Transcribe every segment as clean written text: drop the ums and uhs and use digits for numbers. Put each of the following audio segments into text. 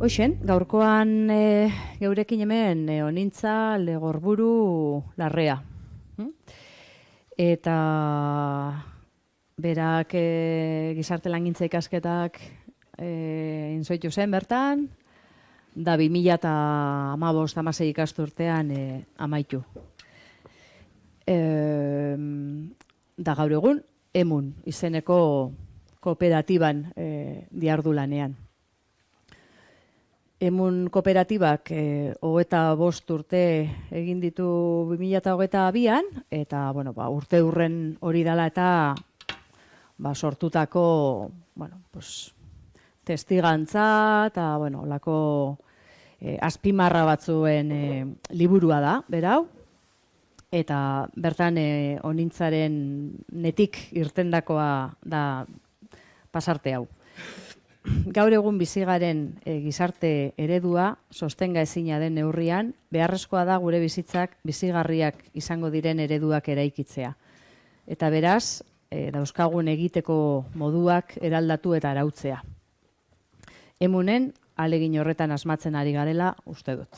Hoxen, gaurkoan geurekin hemen honintza Legorburu Larrea. Eta berak gizarte langintza ikasketak inzoitu zen bertan, da 2015-16 ikasturtean amaitu. Da gaur egun, Emun izeneko kooperatiban diardu lanean. Emun kooperatibak 25 urte egin ditu 2022an, eta urte hurren hori dela eta sortutako testigantza eta olako azpimarra batzuen liburua da, berau. Eta bertan honintzaren netik irtendakoa da pasarte hau. Gaur egun bizigaren gizarte eredua sostenga ezina den neurrian, beharrezkoa da gure bizitzak bizigarriak izango diren ereduak eraikitzea. Eta beraz, dauzkagun egiteko moduak eraldatu eta arautzea. Emunen, ahalegin horretan asmatzen ari garela, uste dut.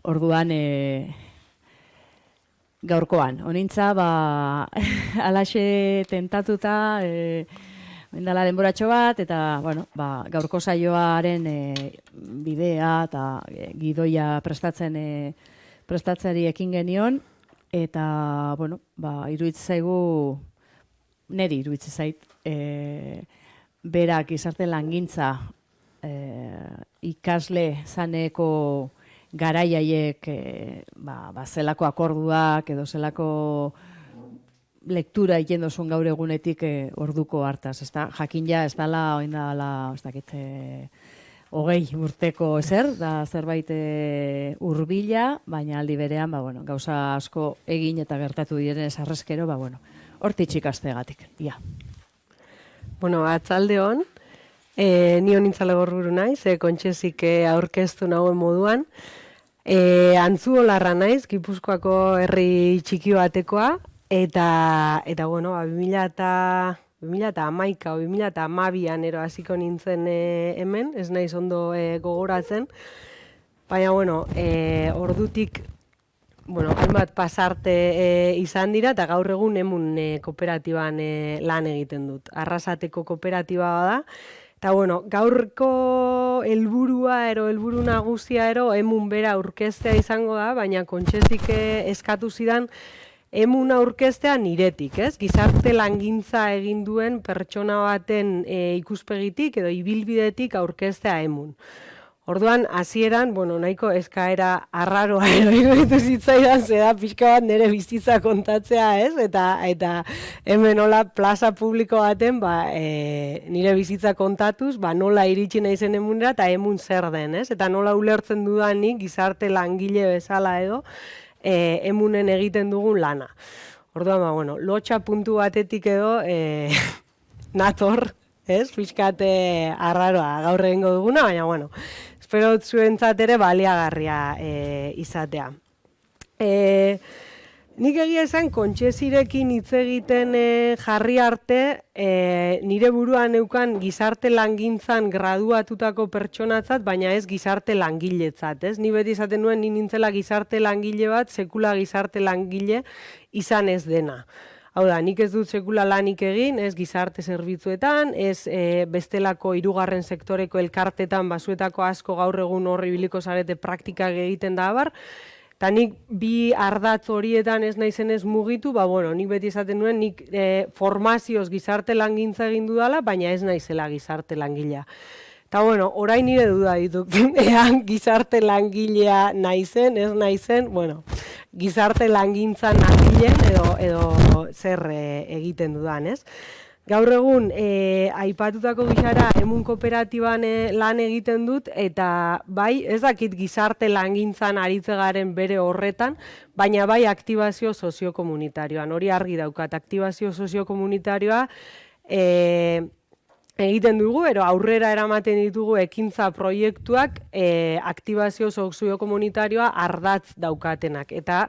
Orduan, gaurkoan, honintza, alaxe tentatuta, Mendala denboratxo bat, eta gaurko saioaren bidea eta gidoia prestatzeari ekin genion, eta iruditzen zaigu, niri iruditzen zait, berak gizarte langintza ikasle zaneko garaiaiek zelako akorduak edo zelako lektura egiten dozun gaur egunetik orduko hartaz. Jakin ja, ez dala, oin dala, ez dakit, 20 urteko ezer, da zerbait hurbila, baina aldi berean, gauza asko egin eta gertatu diren esarrezkero, hortitxik astegatik, ia. Atzalde hon, ni honintza Legorburu naiz, kontxezik aurkeztu nagoen moduan. Antzuolarra naiz, Gipuzkoako herri txiki batekoa, Eta 2011-2012an hasiko nintzen hemen, ez naiz ondo gogoratzen, baina ordutik hainbat pasarte izan dira eta gaur egun Emun kooperatiban lan egiten dut. Arrasateko kooperatiba da, eta gaurko helburu nagusia Emun bera aurkeztea izango da, baina kontxetik eskatu zidan Emun aurkeztea niretik, ez? Gizarte langintza egin duen pertsona baten ikuspegitik edo ibilbidetik aurkeztea Emun. Orduan, hasieran, nahiko eskaera arraroa iruditu zitzaidan, zeda pixka bat nire bizitza kontatzea, ez? Eta hemen nola plaza publiko baten, nire bizitza kontatuz, nola iritsi naizen Emunera eta Emun zer den, ez? Eta nola ulertzen dudanik gizarte langile bezala edo, Emunen egiten dugun lana. Orduan, lotxa puntu batetik edo nator, ez? Pixkate arraroa gaur egingo duguna, baina, espero zuentzat ere baliagarria izatea. Nik egia esan Kontxesirekin hitz egiten jarri arte, nire buruan neukan gizarte langintzan graduatutako pertsonatzat, baina ez gizarte langiletzat. Ni beti izaten nuen ni nintzela gizarte langile bat, sekula gizarte langile izan ez dena. Hau da, nik ez dut sekula lanik egin, ez gizarte zerbitzuetan, ez bestelako hirugarren sektoreko elkartetan basuetako asko gaur egun horri biliko zarete praktikak egiten da abar, eta nik bi ardatz horietan ez naizenez mugitu, nik beti esaten nuen, nik formazioz gizarte langintza egin dudala, baina ez naizela gizarte langilea. Eta orain nire duda ditut, ean gizarte langilea naizen, ez naizen, gizarte langintzan nahilen edo zer egiten dudan, ez? Gaur egun, aipatutako gizara Emun kooperatiban lan egiten dut, eta bai, ez dakit gizarte langintzan aritzegaren bere horretan, baina bai aktibazio soziokomunitarioan. Hori argi daukat, aktibazio soziokomunitarioa egiten dugu, aurrera eramaten ditugu ekintza proiektuak aktibazio soziokomunitarioa ardatz daukatenak. Eta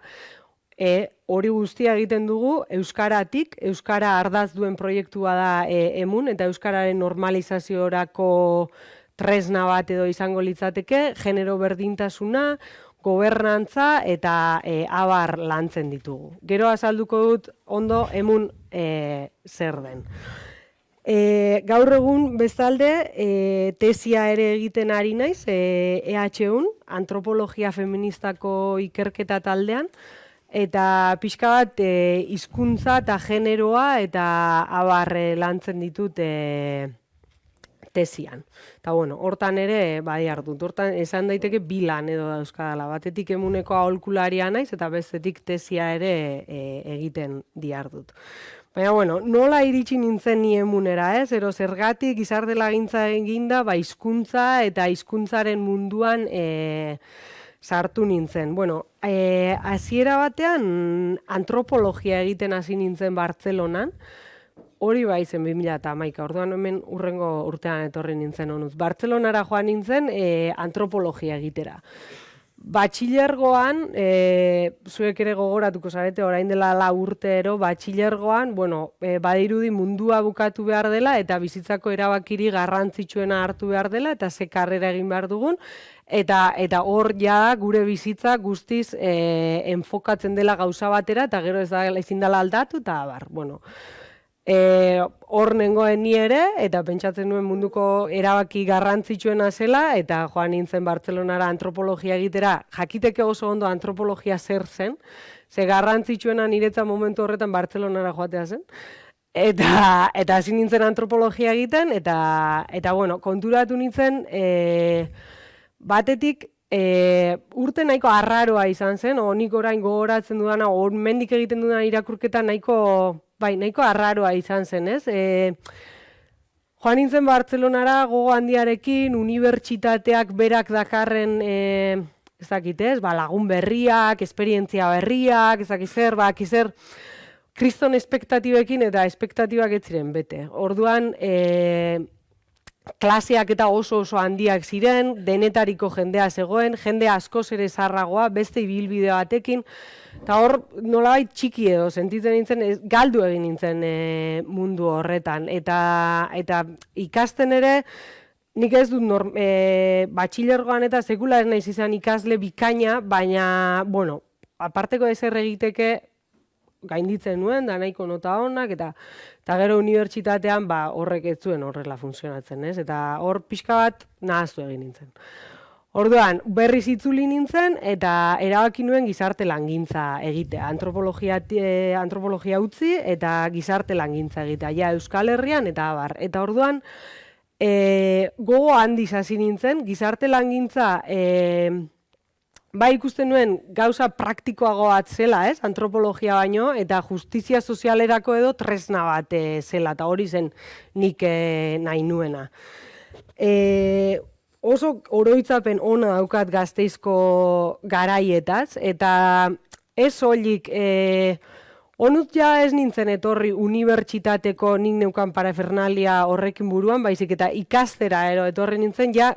hori guztia egiten dugu euskaratik, euskara ardaz duen proiektua da Emun, eta euskararen normalizaziorako tresna bat edo izango litzateke, genero berdintasuna, gobernantza eta abar lantzen ditugu. Gero azalduko dut ondo emun zer den. Gaur egun bestalde tesia ere egiten ari naiz EHUn, antropologia feministako ikerketa taldean, eta pixka bat hizkuntza eta generoa eta abar lantzen ditut tesian. Eta bueno, hortan ere badiardut, hortan esan daiteke bi lan edo dauzkadala, batetik emuneko aholkularia naiz eta bestetik tesia ere egiten diardut. Baina, bueno, nola iritsi nintzen ni emunera, ero zergatik gizartelagintza eginda, hizkuntza eta hizkuntzaren munduan sartu nintzen. Bueno, hasiera batean antropologia egiten hasi nintzen Bartzelonan, hori bai zen 2011, orduan hemen urrengo urtean etorri nintzen honuz. Bartzelonara joan nintzen antropologia egitera. Batxilergoan, zuek ere gogoratuko zarete, orain dela 4 urtero, batxilergoan, bueno, badirudi mundua bukatu behar dela eta bizitzako erabakiri garrantzitsuena hartu behar dela eta ze karrera egin behar dugun, eta hor ja gure bizitza guztiz enfokatzen dela gauza batera eta gero ezin dela aldatu eta abar, bueno. Hor nengoen ni ere, eta pentsatzen nuen munduko erabaki garrantzitsuena zela, eta joan nintzen Bartzelonara antropologia egitera, jakiteke oso ondo antropologia zer zen, ze garrantzitsuena niretzat momentu horretan Bartzelonara joatea zen, eta hasi nintzen antropologia egiten, eta bueno, konturatu nintzen, batetik, urte nahiko arraroa izan zen, nik orain gogoratzen dudana, mendik egiten dudana irakurketa nahiko arraroa izan zen, ez? Joan nintzen Bartzelonara gogo handiarekin, unibertsitateak berak dakarren, ez dakit ez, lagun berriak, esperientzia berriak, ez dakit zer, kriston espektatibekin eta espektatibak ez ziren bete. Orduan, klaseak eta oso handiak ziren, denetariko jendea zegoen, jende askoz ere zarragoa, beste ibilbide batekin, eta hor nolabait txiki edo sentitzen nintzen, galdu egin nintzen mundu horretan. Eta ikasten ere, nik ez dut batxilergoan eta sekula ez naiz izan ikasle bikaina, baina, bueno, aparteko ezer egiteke gainditzen nuen, da nahiko nota honak, eta gero unibertsitatean horrek ez zuen horrela funtzionatzen, ez? Eta hor pixka bat nahaztu egin nintzen. Orduan, berriz itzuli nintzen, eta erabaki nuen gizarte langintza egitea. Antropologia utzi eta gizarte langintza egitea. Ja, Euskal Herrian eta abar. Eta orduan, gogo handiz hasi nintzen, gizarte langintza ikusten nuen gauza praktikoago bat zela, ez? Antropologia baino, eta justizia sozialerako edo tresna bat zela, eta hori zen nik nahi nuena. Oso oroitzapen ona daukat Gasteizko garaietaz, eta ez soilik, onut ja ez nintzen etorri unibertsitateko nik neukan parafernalia horrekin buruan, baizik eta ikastera etorri nintzen, ja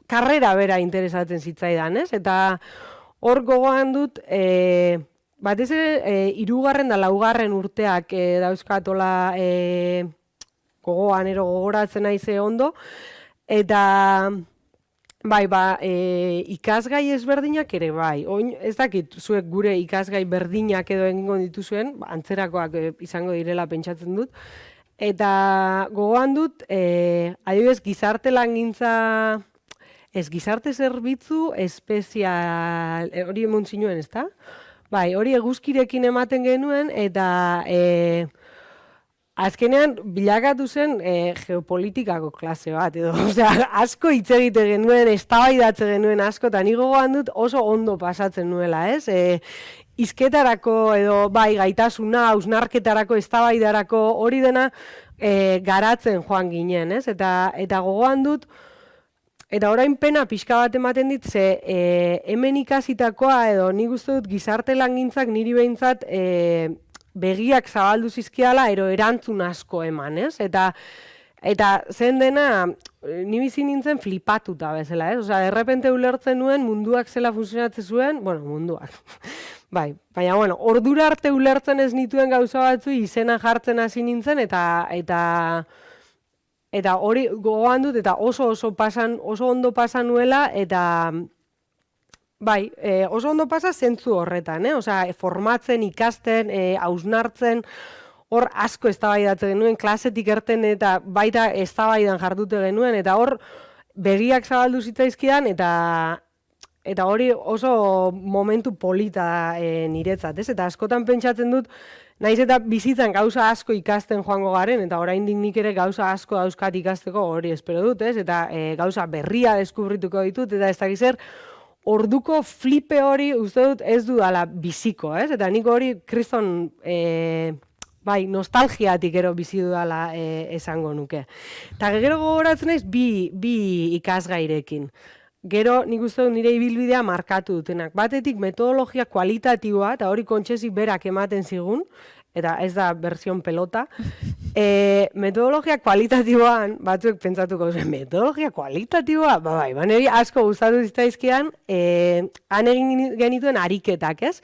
karrera bera interesatzen zitzaidan, ez? Eta hor gogoan dut, batez ere, 3. da 4. urteak dauzkatola gogoan gogoratzen naize ondo, eta ikasgai ezberdinak ere bai. Ez dakit zuek gure ikasgai berdinak edo egingo dituzuen, antzerakoak izango direla pentsatzen dut. Eta gogoan dut, adibidez, gizarte langintza, ez gizarte zerbitzu espezial, hori emon zinuen, ez da? Bai, hori eguzkirekin ematen genuen, eta azkenean bilakatu zen geopolitikako klase bat, edo, asko hitz egite genuen, eztabaidatze genuen asko, eta ni gogoan dut oso ondo pasatzen nuela, ez? Hizketarako edo gaitasuna, hausnarketarako, eztabaidarako hori dena garatzen joan ginen, ez? Eta gogoan dut, eta orain pena pixka bat ematen dit, ze hemen ikasitakoa edo nik uste dut gizarte langintzak niri behintzat begiak zabaldu zizkiala erantzun asko eman, ez? Eta zen dena, ni bizi nintzen flipatuta bezala, ez? Osea, derrepente ulertzen nuen munduak zela funtzionatzen zuen, bueno, munduak. Bai, baina, bueno, ordura arte ulertzen ez nituen gauza batzu izena jartzen hasi nintzen, eta Eta hori gogoan dut, eta oso ondo pasan nuela, eta bai, oso ondo pasa zentzu horretan, Osea, formatzen, ikasten, hausnartzen, hor asko eztabaidatzen genuen, klasetik erten eta baita eztabaidan jardute genuen, eta hor begiak zabaldu zitzaizkidan, eta hori oso momentu polita niretzat, ez? Eta askotan pentsatzen dut, naiz eta bizitzan gauza asko ikasten joango garen, eta oraindik nik ere gauza asko dauzkat ikasteko hori espero dut, ez? Eta gauza berria deskubrituko ditut, eta ez dakiz zer, orduko flipe hori uste dut ez dudala biziko, ez? Eta nik hori kriston bai, nostalgiatik gero bizi dudala esango nuke. Eta gero gogoratzen naiz bi ikasgairekin. Gero nik uste dut nire ibilbidea markatu dutenak. Batetik metodologia kualitatiboa, eta hori Kontxesik berak ematen zigun, eta ez da berzion pelota. Metodologia kualitatiboan, batzuek pentsatuko zen, metodologia kualitatiboa? Bai, niri asko gustatu zitzaizkidan, han egin genituen ariketak, ez?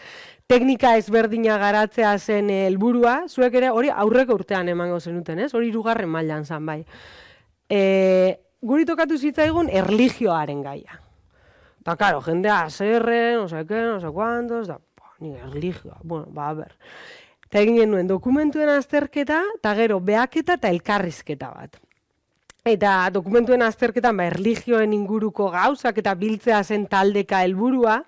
Teknika ezberdina garatzea zen helburua, zuek ere hori aurreko urtean emango zenuten, ez? Hori 2. mailan zen, bai. Guri tokatu zitzaigun erlijioaren gaia. Eta, karo, jendea azerren, no sé cuantos, da, ni erlijioa, bueno, a ber. Eta egin genuen dokumentuen azterketa, eta gero behaketa eta elkarrizketa bat. Eta dokumentuen azterketan, erlijioen inguruko gauzak eta biltzea zen taldeka helburua,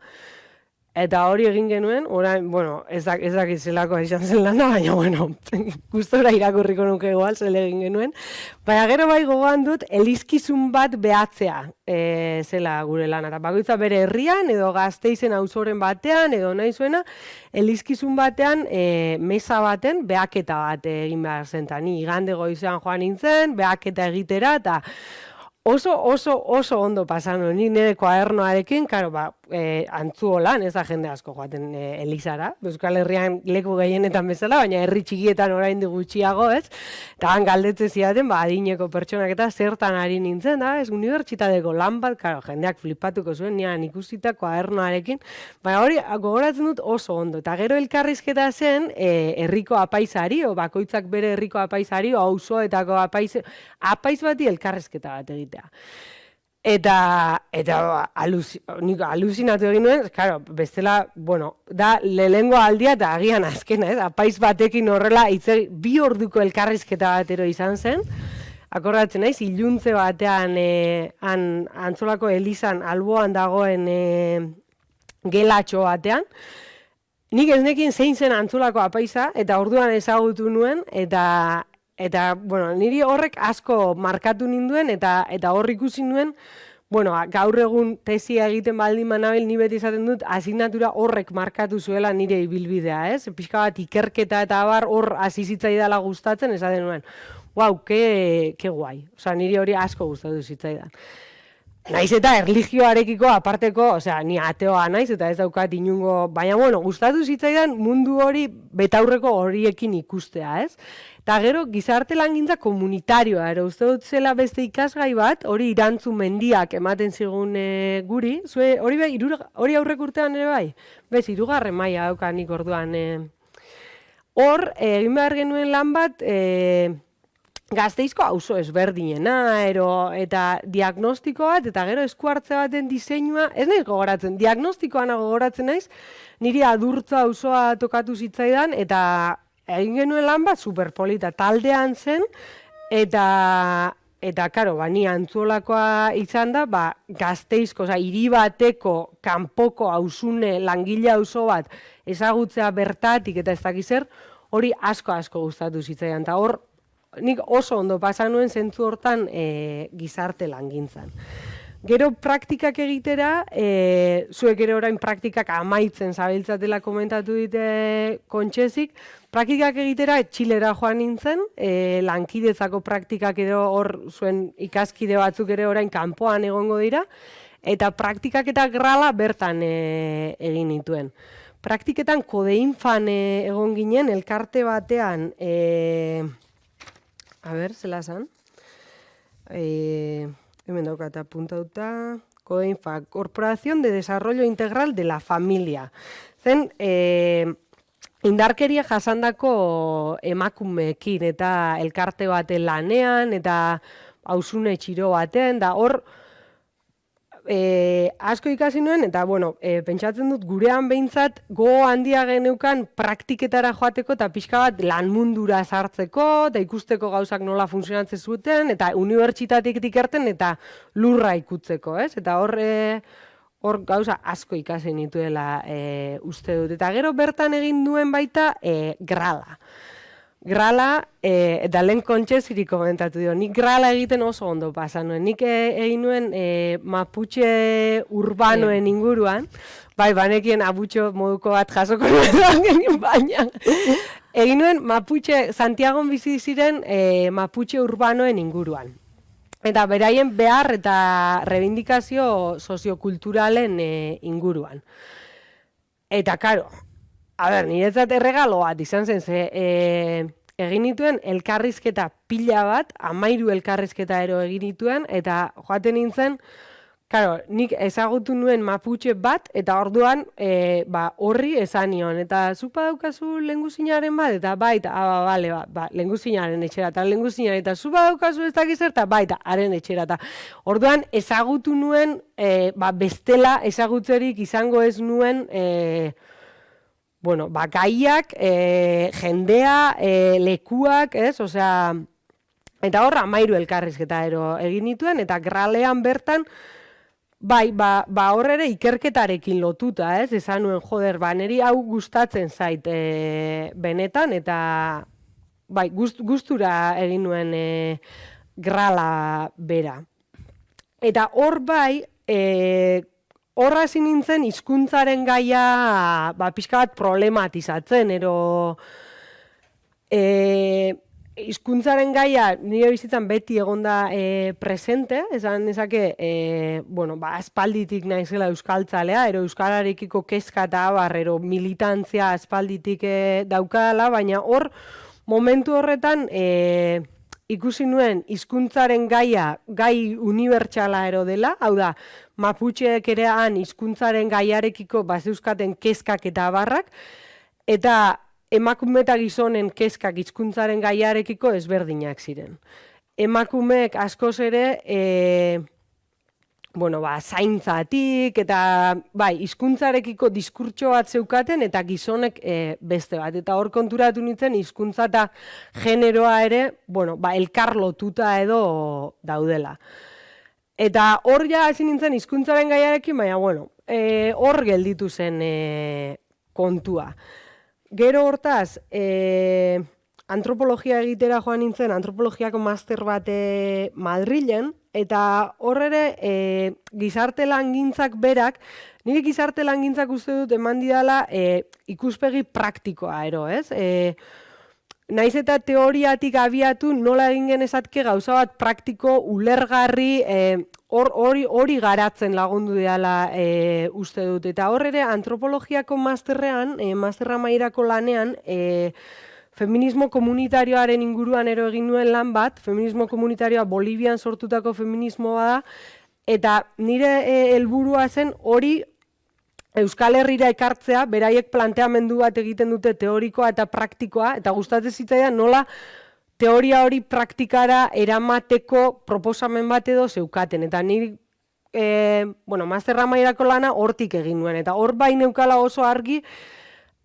eta hori egin genuen, orain, bueno, ez dakit zelako izan zen lana, baina, bueno, gustora irakurriko nuke igual, zel egin genuen. Baina gero bai gogoan dut, elizkizun bat behatzea zela gure lana. Eta bakoitza bere herrian, edo Gasteizen auzoren batean, edo nahi zuena, elizkizun batean, mesa baten, behaketa bat egin behar zen. Ni igande goizean joan nintzen, behaketa egitera, eta oso ondo pasan ni nire koadernoarekin, karo, antzuolan, ez da jende asko joaten elizara, Euskal Herrian leku gehienetan bezala, baina herri txikietan oraindik gutxiago, ez? Eta han galdetzen zidaten, adineko pertsonak eta zertan ari nintzen, da, ez unibertsitateko lan bat, karo, jendeak flipatuko zuen, nian ikusita koadernoarekin, baina hori gogoratzen dut oso ondo, eta gero elkarrizketa zen herriko apaizari, o bakoitzak bere herriko apaizari, o auzoetako apaiz bati elkarrizketa bat egitea. Eta nik aluzinatu egin nuen, claro, bestela, bueno, da lehengo aldia eta agian azkena, apaiz batekin horrela, 2 orduko elkarrizketa batero izan zen, akordatzen naiz, iluntze batean Antzolako elizan alboan dagoen gelatxo batean, nik ez nekin zein zen Antzolako apaiza, eta orduan ezagutu nuen, eta bueno, niri horrek asko markatu ninduen, eta hor ikusi nuen, bueno, gaur egun tesia egiten baldin manabil, ni beti izaten dut, asignatura horrek markatu zuela nire ibilbidea, ez? Pixka bat ikerketa eta abar hor hasi zitzaidala gustatzen, esaten nuen, wow, ke guai. Osea, niri hori asko gustatu zitzaidan. Naiz eta erlijioarekiko aparteko, osea, ni ateoa naiz eta ez daukat inungo, baina bueno, gustatu zitzaidan mundu hori betaurreko horiekin ikustea, ez? Eta gero, gizarte langintza komunitarioa, uste dut zela beste ikasgai bat, hori Irantzu Mendiak ematen zigun guri, hori aurrek urtean ere bai? Bez, 3. maila daukanik orduan. Hor, egin behar genuen lan bat, Gasteizko auzo ezberdinena, eta diagnostiko bat, eta gero esku hartze baten diseinua, ez naiz gogoratzen, diagnostikoana gogoratzen naiz, niri Adurtza auzoa tokatu zitzaidan, eta egin genuen lan bat superpolita taldean zen, eta karo, ni Antzolakoa izan da, Gasteizko, hiri bateko kanpoko auzune langile auzo bat ezagutzea bertatik eta ez dakiz zer, hori asko gustatu zitzaidan, eta hor, nik oso ondo pasan nuen zentzu hortan gizarte langintzan. Gero praktikak egitera, zuek ere orain praktikak amaitzen zabiltzatela komentatu dite Kontxesik, praktikak egitera Txilera joan nintzen, lankidetzako praktikak edo hor zuen ikaskide batzuk ere orain kanpoan egongo dira, eta praktikak eta grala bertan egin nituen. Praktiketan Kodeinfan egon ginen, elkarte batean, a ber, zela zan? Hemen daukat apuntauta. Kodeinfa, Corporación de Desarrollo Integral de la Familia. Zen, indarkeria jasandako emakumeekin eta elkarte baten lanean, eta hausune txiro baten, da hor, asko ikasi nuen, eta pentsatzen dut gurean behintzat gogo handia geneukan praktiketara joateko eta pixka bat lan mundura sartzeko, eta ikusteko gauzak nola funtzionatzen zuten, eta unibertsitatetik ikerten eta lurra ikutzeko, ez? Eta hor gauza asko ikasi nituela uste dut. Eta gero bertan egin duen baita grala. Grala, eta lehen kontxeziri komentatu dio, nik grala egiten oso ondo pasa nuen. Nik egin nuen Mapuche urbanoen inguruan, bai, banekien abutxo moduko bat jasoko nuen baina. Egin nuen Mapuche, Santiagon bizi ziren Mapuche urbanoen inguruan. Eta beraien behar eta rebindikazio soziokulturalen inguruan. Eta, karo, niretzat erregalo bat izan zen, egin nituen elkarrizketa pila bat, 13 elkarrizketa egin nituen, eta joaten nintzen, karo, nik ezagutu nuen Mapuche bat, eta orduan horri esan nion, eta zuk badaukazu lenguzinaren bat, eta baita, bale, lenguzinaren etxera, eta lenguzinaren, eta zuk badaukazu ez dakiz eta baita, haren etxera, eta orduan ezagutu nuen, bestela ezagutzerik izango ez nuen, gaiak, jendea, lekuak, ez? Osea, eta horra 13 elkarrizketa egin nituen, eta gralean bertan, hor ere ikerketarekin lotuta, ez? Esan nuen, niri hau gustatzen zait benetan, eta gustura egin nuen grala bera. Eta hor horra hasi nintzen hizkuntzaren gaia pixka bat problematizatzen, hizkuntzaren gaia nire bizitzan beti egonda presente, esan nezake, aspalditik naizela euskaltzalea, euskararekiko kezka eta abar, militantzia aspalditik daukadala, baina hor, momentu horretan, ikusi nuen hizkuntzaren gaia gai unibertsala dela, hau da, Mapucheek ere hizkuntzaren gaiarekiko zeuzkaten kezkak eta abarrak, eta emakume eta gizonen kezkak hizkuntzaren gaiarekiko ezberdinak ziren. Emakumeek askoz ere, zaintzatik, eta hizkuntzarekiko diskurtso bat zeukaten, eta gizonek beste bat. Eta hor konturatu nintzen hizkuntza eta generoa ere, elkar lotuta edo daudela. Eta hor ja hasi nintzen hizkuntzaren gaiarekin, baina hor gelditu zen kontua. Gero hortaz, antropologia egitera joan nintzen, antropologiako master bat Madrilen, eta hor ere gizarte langintzak berak, nire gizarte langintzak uste dut eman didala ikuspegi praktikoa, ez? Naiz eta teoriatik abiatu nola egin genezatke gauza bat praktiko, ulergarri, hori garatzen lagundu dela uste dut. Eta hor ere antropologiako masterrean, masterra mairako lanean, feminismo komunitarioaren inguruan egin nuen lan bat, feminismo komunitarioa Bolivian sortutako feminismoa da, eta nire helburua zen hori Euskal Herrira ekartzea, beraiek planteamendu bat egiten dute teorikoa eta praktikoa, eta gustatzen zitzaidan nola teoria hori praktikara eramateko proposamen bat edo zeukaten. Eta niri, masterra mairako lana hortik egin nuen, eta hor neukala oso argi,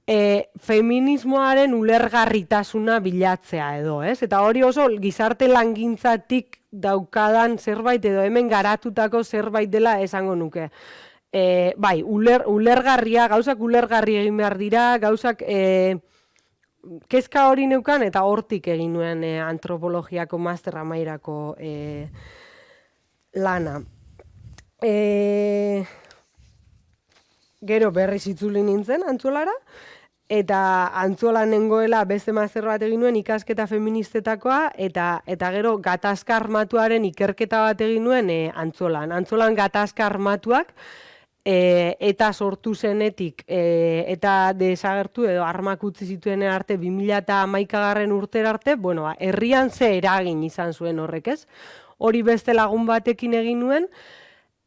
feminismoaren ulergarritasuna bilatzea edo, ez? Eta hori oso gizarte langintzatik daukadan zerbait edo hemen garatutako zerbait dela esango nuke. Ulergarria, gauzak ulergarri egin behar dira, gauzak kezka hori neukan eta hortik egin nuen antropologiako masterra mairako lana. Gero berriz itzuli nintzen Antzuolara, eta Antzuolan nengoela beste master bat egin nuen ikasketa feministetakoa, eta gero gatazka armatuaren ikerketa bat egin nuen Antzuolan. Antzuolan gatazka armatuak, eta sortu zenetik, eta desagertu edo armak utzi zituen arte 2011 urtera arte, herrian ze eragin izan zuen horrek, ez? Hori beste lagun batekin egin nuen,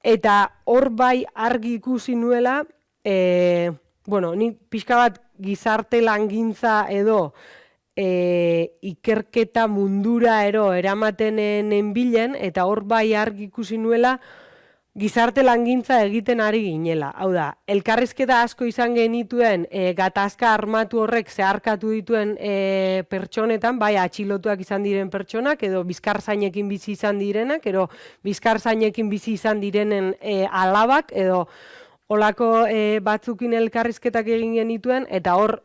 eta hor argi ikusi nuela, ni pixka bat gizarte langintza edo ikerketa mundura eramaten nenbilen, eta hor bai argi ikusi nuela gizarte langintza egiten ari ginela. Hau da, elkarrizketa asko izan genituen gatazka armatu horrek zeharkatu dituen pertsonetan, bai atxilotuak izan diren pertsonak, edo bizkarzainekin bizi izan direnak, edo bizkarzainekin bizi izan direnen alabak, edo olako batzukin elkarrizketak egin genituen, eta hor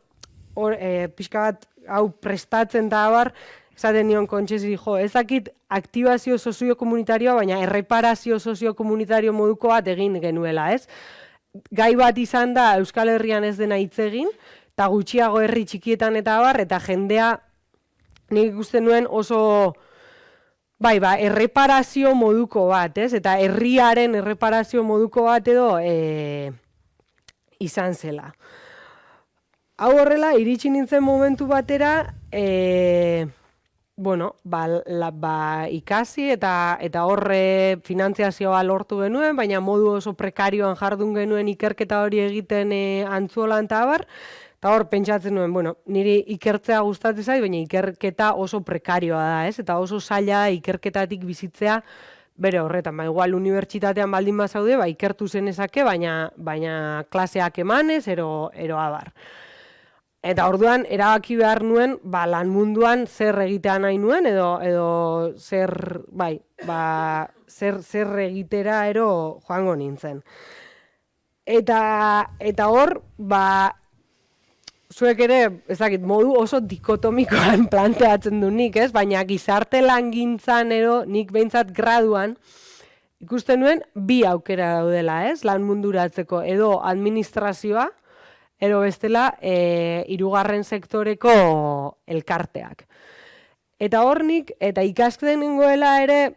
pixka bat hau prestatzen da abar, esaten nion Kontxesi, ez dakit aktibazio soziokomunitarioa, baina erreparazio soziokomunitario moduko bat egin genuela, ez? Gai bat izan da Euskal Herrian ez dena hitz egin, eta gutxiago herri txikietan eta abar, eta jendea nik ikusten nuen oso erreparazio moduko bat, ez? Eta herriaren erreparazio moduko bat edo izan zela. Hau horrela, iritsi nintzen momentu batera, ikasi eta horre finantziazioa lortu genuen, baina modu oso prekarioan jardun genuen ikerketa hori egiten Antzuolan eta abar, eta hor pentsatzen nuen, niri ikertzea gustatzen zait, baina ikerketa oso prekarioa da, ez? Eta oso zaila ikerketatik bizitzea bere horretan, igual unibertsitatean baldin bazaude, ikertu zenezake, baina klaseak emanez, ero abar. Eta orduan, erabaki behar nuen, lan munduan zer egitea nahi nuen, edo zer egitera joango nintzen. Eta hor, zuek ere, ezakit, modu oso dikotomikoan planteatzen du nik, ez? Baina gizarte langintzan nik behintzat graduan, ikusten nuen, bi aukera daudela, ez? Lan munduratzeko, edo administrazioa, edo bestela, hirugarren sektoreko elkarteak. Eta hor nik, eta ikasten nengoela ere,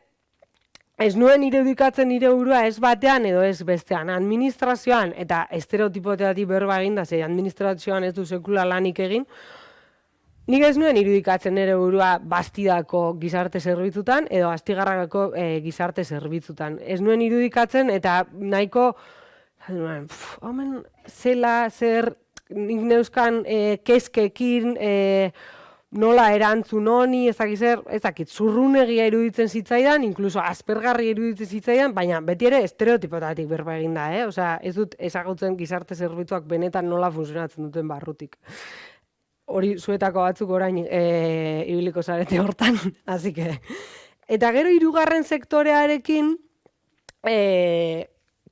ez nuen irudikatzen nire burua ez batean edo ez bestean. Administrazioan, eta estereotipoteatik berba egin da, ze administrazioan ez du sekula lanik egin, nik ez nuen irudikatzen nire burua Bastidako gizarte zerbitzutan, edo Astigarragako gizarte zerbitzutan. Ez nuen irudikatzen, eta nahiko, homen, zela, zer, nik neuzkan kezkekin, nola erantzun honi, ezakit, zurrunegia iruditzen zitzaidan, inkluso aspergarri iruditzen zitzaidan, baina beti ere estereotipotatik berba egin da, Osea, ez dut ezagutzen gizarte zerbitzuak benetan nola funtzionatzen duten barrutik. Hori zuetako batzuk orain ibiliko zarete hortan, así que. Eta gero hirugarren sektorearekin,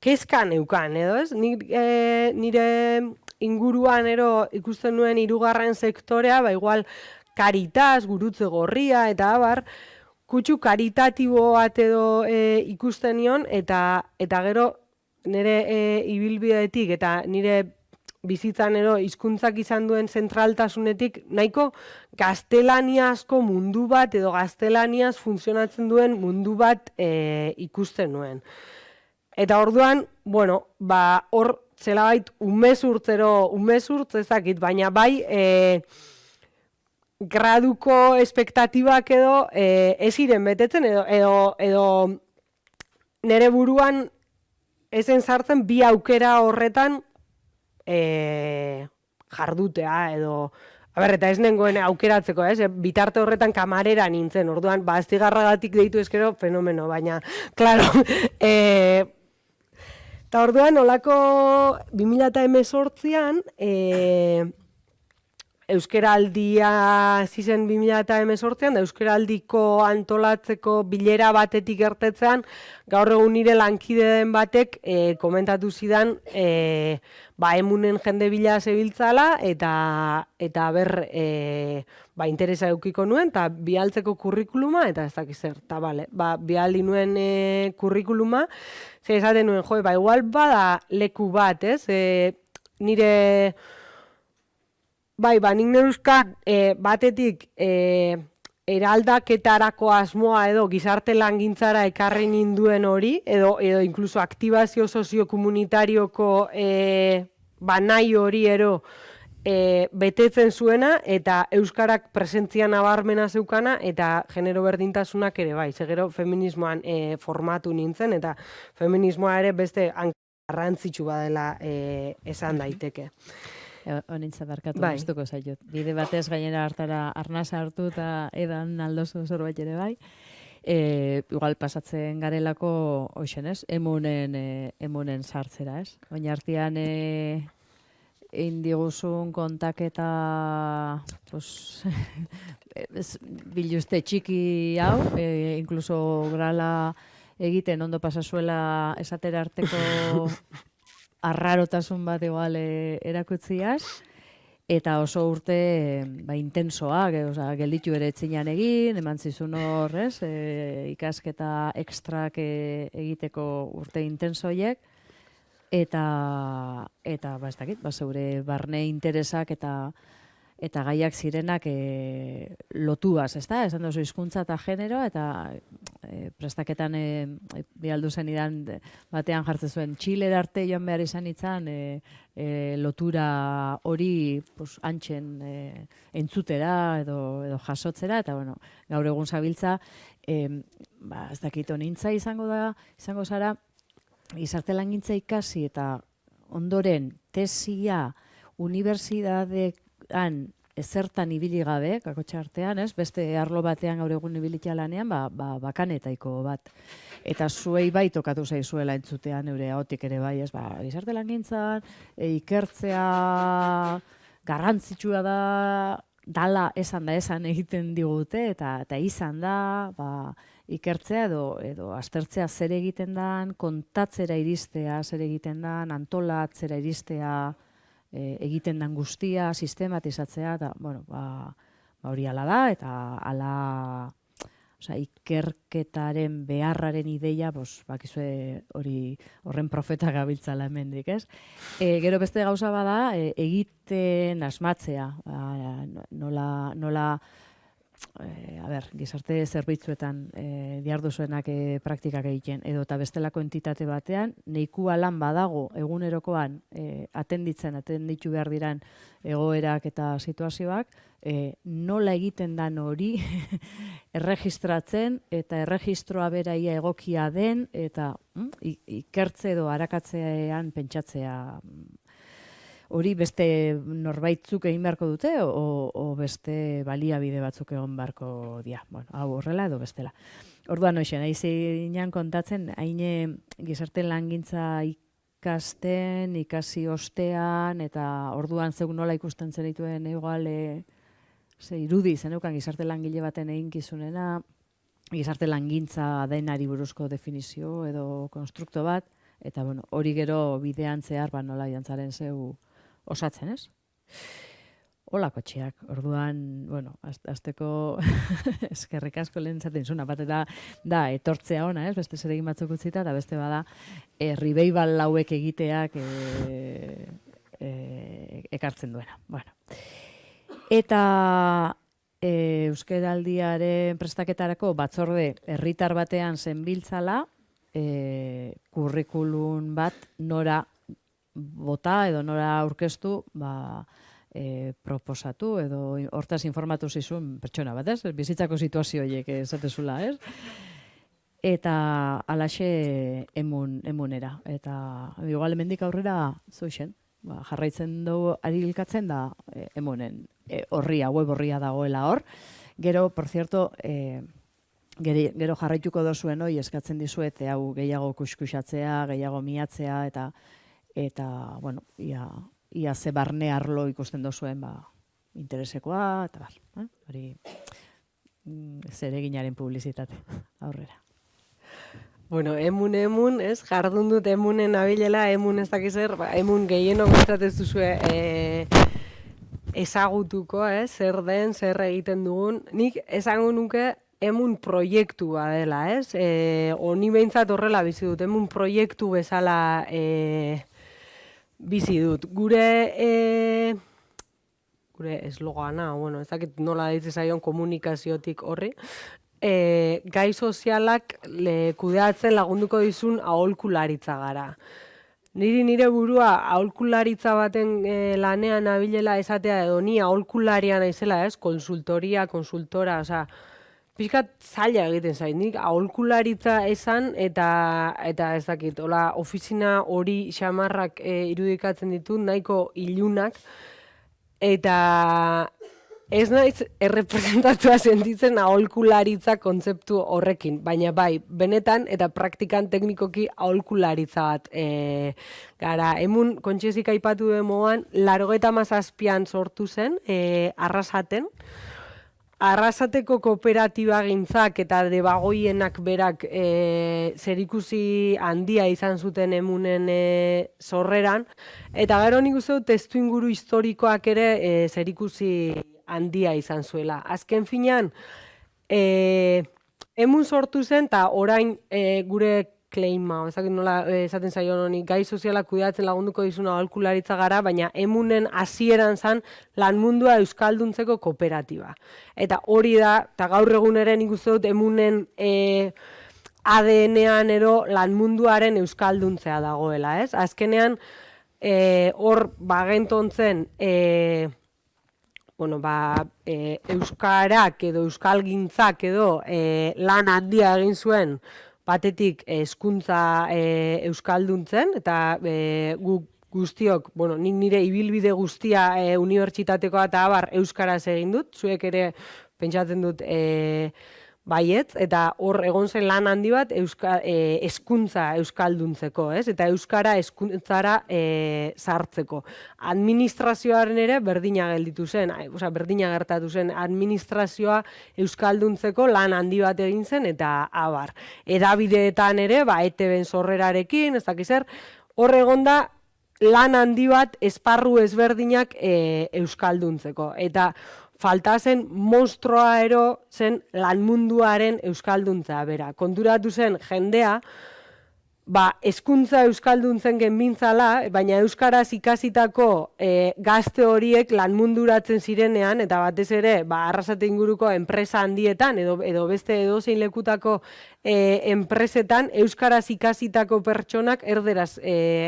kezka neukan, edo ez? Nire inguruan ikusten nuen hirugarren sektorea, igual Caritas, Gurutze Gorria, eta abar, kutsu karitatibo bat edo ikusten nion, eta gero nire ibilbidetik eta nire bizitzan hizkuntzak izan duen zentraltasunetik, nahiko gaztelaniazko mundu bat edo gaztelaniaz funtzionatzen duen mundu bat ikusten nuen. Eta orduan, hor zelabait umezurtz ezakit, baina bai graduko espektatibak edo ez iren betetzen edo nire buruan ezen sartzen bi aukera horretan jardutea edo eta ez nengoen aukeratzeko, bitarte horretan kamarera nintzen, orduan, Astigarragatik deitu eskero fenomeno, baina, klaro, eta orduan, olako 2018an, Euskaraldia zizen 2018an, da Euskaraldiko antolatzeko bilera batetik gertetzean, gaur egun nire lankide den batek komentatu zidan emunen jende bila zebiltzala eta ber interesa eukiko nuen, eta bialtzeko kurrikuluma, eta ez dakiz zer, eta bialdi nuen kurrikuluma, ze esaten nuen, igual bada leku bat, ez? Nire... nik neuzkan batetik eraldaketarako asmoa edo gizarte langintzara ekarri ninduen hori, edo inkluso aktibazio soziokomunitarioko nahi hori betetzen zuena, eta euskarak presentzia nabarmena zeukana, eta genero berdintasunak ere bai, gero feminismoan formatu nintzen, eta feminismoa ere beste garrantzitsu badela esan daiteke. Honintza barkatu Bai. gustuko zaitut. Bide batez gainera hartara arnasa hartu eta edan aldozu zerbait ere bai. Igual pasatzen garelako hoxen, ez? Emunen sartzera, ez? Oina artean indiguzun kontaketa pues, biluzte txiki hau, incluso grala egiten ondo pasazuela esatera arteko arrarotasun bat igual erakutziaz, eta oso urte intensoak, gelditu ere etzinan egin, eman zizun hor, ikasketa ekstrak egiteko urte intensoiek, eta ez dakit, zeure barne interesak eta gaiak zirenak lotuaz, ezta? Esan duzu hizkuntza eta genero, eta prestaketan bialdu zen idan batean jartzen zuen Txile arte joan behar izan itzan lotura hori antxen entzutera edo jasotzera, eta bueno, gaur egun zabiltza, ez dakit honintza izango zara, gizarte langintza ikasi eta ondoren tesia unibertsitatean ezertan ibili gabe, kakotxa artean, ez? Beste arlo batean gaur egun ibilitia lanean, bakanetaiko bat. Eta zuei bai tokatu zaizuela entzutean, eure ahotik ere bai, ez? Gizarte langintzan, ikertzea garrantzitsua dala esan egiten digute, eta izan da, ikertzea edo aztertzea zer egiten dan, kontatzera iristea zer egiten dan, antolatzera iristea egiten dan guztia, sistematizatzea, eta, bueno, hori ala da, eta ala, ikerketaren beharraren ideia, bakizue horren profeta gabiltzala hemendik, ez? Gero beste gauza bada, egiten asmatzea, nola gizarte zerbitzuetan diarduzuenak praktikak egiten, edo eta bestelako entitate batean, nahikoa lan badago egunerokoan atenditu behar diran egoerak eta situazioak, nola egiten dan hori erregistratzen, eta erregistroa beraia egokia den, eta ikertze edo arakatzean pentsatzea hori beste norbaitzuk egin beharko dute, o beste baliabide batzuk egon beharko dia. Bueno, hau horrela edo bestela. Orduan hoxen, haizean kontatzen, haine gizarte langintza ikasten, ikasi ostean, eta orduan zeuk nola ikusten zenituen igual, irudi zeneukan gizarte langile baten eginkizunena, gizarte langintza denari buruzko definizio edo konstrukto bat, eta bueno, hori gero bidean zehar, nola jantzaren zeu osatzen, ez? Olako txiak, orduan, bueno, azteko eskerrik asko lehen zaten zuna, bat da etortzea ona, ez? Beste zer egin batzuk utzita, eta beste bada ribeibal lauek egiteak ekartzen duena. Bueno. Eta euskeraldiaren prestaketarako batzorde herritar batean zenbiltzala, kurrikulun bat nora bota edo nora aurkeztu proposatu edo hortaz informatu zizun pertsona bat, ez? Bizitzako situazio horiek esatezula, ez? Eta alaxe emunera. Eta igual hemendik aurrera zuzen, jarraitzen dugu arilkatzen da emunen web horria dagoela hor. Gero, por cierto, gero jarraituko dozuen hoi eskatzen dizuet, hau gehiago kuskusatzea, gehiago miatzea, eta bueno, ia ze barne arlo ikusten dozuen interesekoa, eta hori zereginaren publizitate aurrera. Bueno, emun, ez? Jardun dut emunen abilela, emun ez dakizer, emun gehienok gustat ez duzue ezagutuko, zer den, zer egiten dugun. Nik esango nuke emun proiektu badela, ez? Honi behintzat horrela bizi dut, emun proiektu bezala bizi dut. Gure eslogana, bueno, ez dakit nola ditze zaion komunikaziotik horri, gai sozialak kudeatzen lagunduko dizun aholkularitza gara. Nire burua aholkularitza baten lanean abilela esatea edo ni aholkularia naizela, ez? Konsultora, osea, pixkat zaila egiten zait, nik aholkularitza esan eta ez dakit, hola, ofizina hori xamarrak irudikatzen ditu, nahiko ilunak, eta ez naiz errepresentatua sentitzen aholkularitza kontzeptu horrekin, baina bai, benetan eta praktikan teknikoki aholkularitza bat gara. Emun, kontxezik aipatu den moan, 97an sortu zen, Arrasaten. Arrasateko kooperatiba gintzak eta debagoienak berak zerikusi handia izan zuten Emunen sorreran, eta gero nik uste dut testuinguru historikoak ere zerikusi handia izan zuela. Azken finean, Emun sortu zen, eta orain gure kleima, ezakit nola esaten zaio honi, gai sozialak kudeatzen lagunduko dizuna aholkularitza gara, baina Emunen hasieran zan lanmundua euskalduntzeko kooperatiba. Eta hori da, eta gaur egun ere nik uste dut Emunen ADN-ean ero lanmunduaren euskalduntzea dagoela, ez? Azkenean, hor bagentontzen, euskarak edo euskalgintzak edo lan handia egin zuen batetik hezkuntza euskalduntzen, eta guk guztiok, nik nire ibilbide guztia unibertsitatekoa eta abar euskaraz egin dut, zuek ere pentsatzen dut baietz, eta hor egon zen lan handi bat hezkuntza euskalduntzeko, ez? Eta euskara hezkuntzara sartzeko. Administrazioaren ere berdina gelditu zen, berdina gertatu zen, administrazioa euskalduntzeko lan handi bat egin zen, eta abar. Edabideetan ere, ETB-en sorrerarekin, ez dakiz zer, hor egon da lan handi bat esparru ezberdinak euskalduntzeko. Eta falta zen monstroa ero zen lanmunduaren euskalduntza bera. Konturatu zen jendea, hezkuntza euskalduntzen genbintzala, baina euskaraz ikasitako gazte horiek lanmunduratzen zirenean, eta batez ere, Arrasate inguruko enpresa handietan, edo beste edozein lekutako enpresetan, euskaraz ikasitako pertsonak erderaz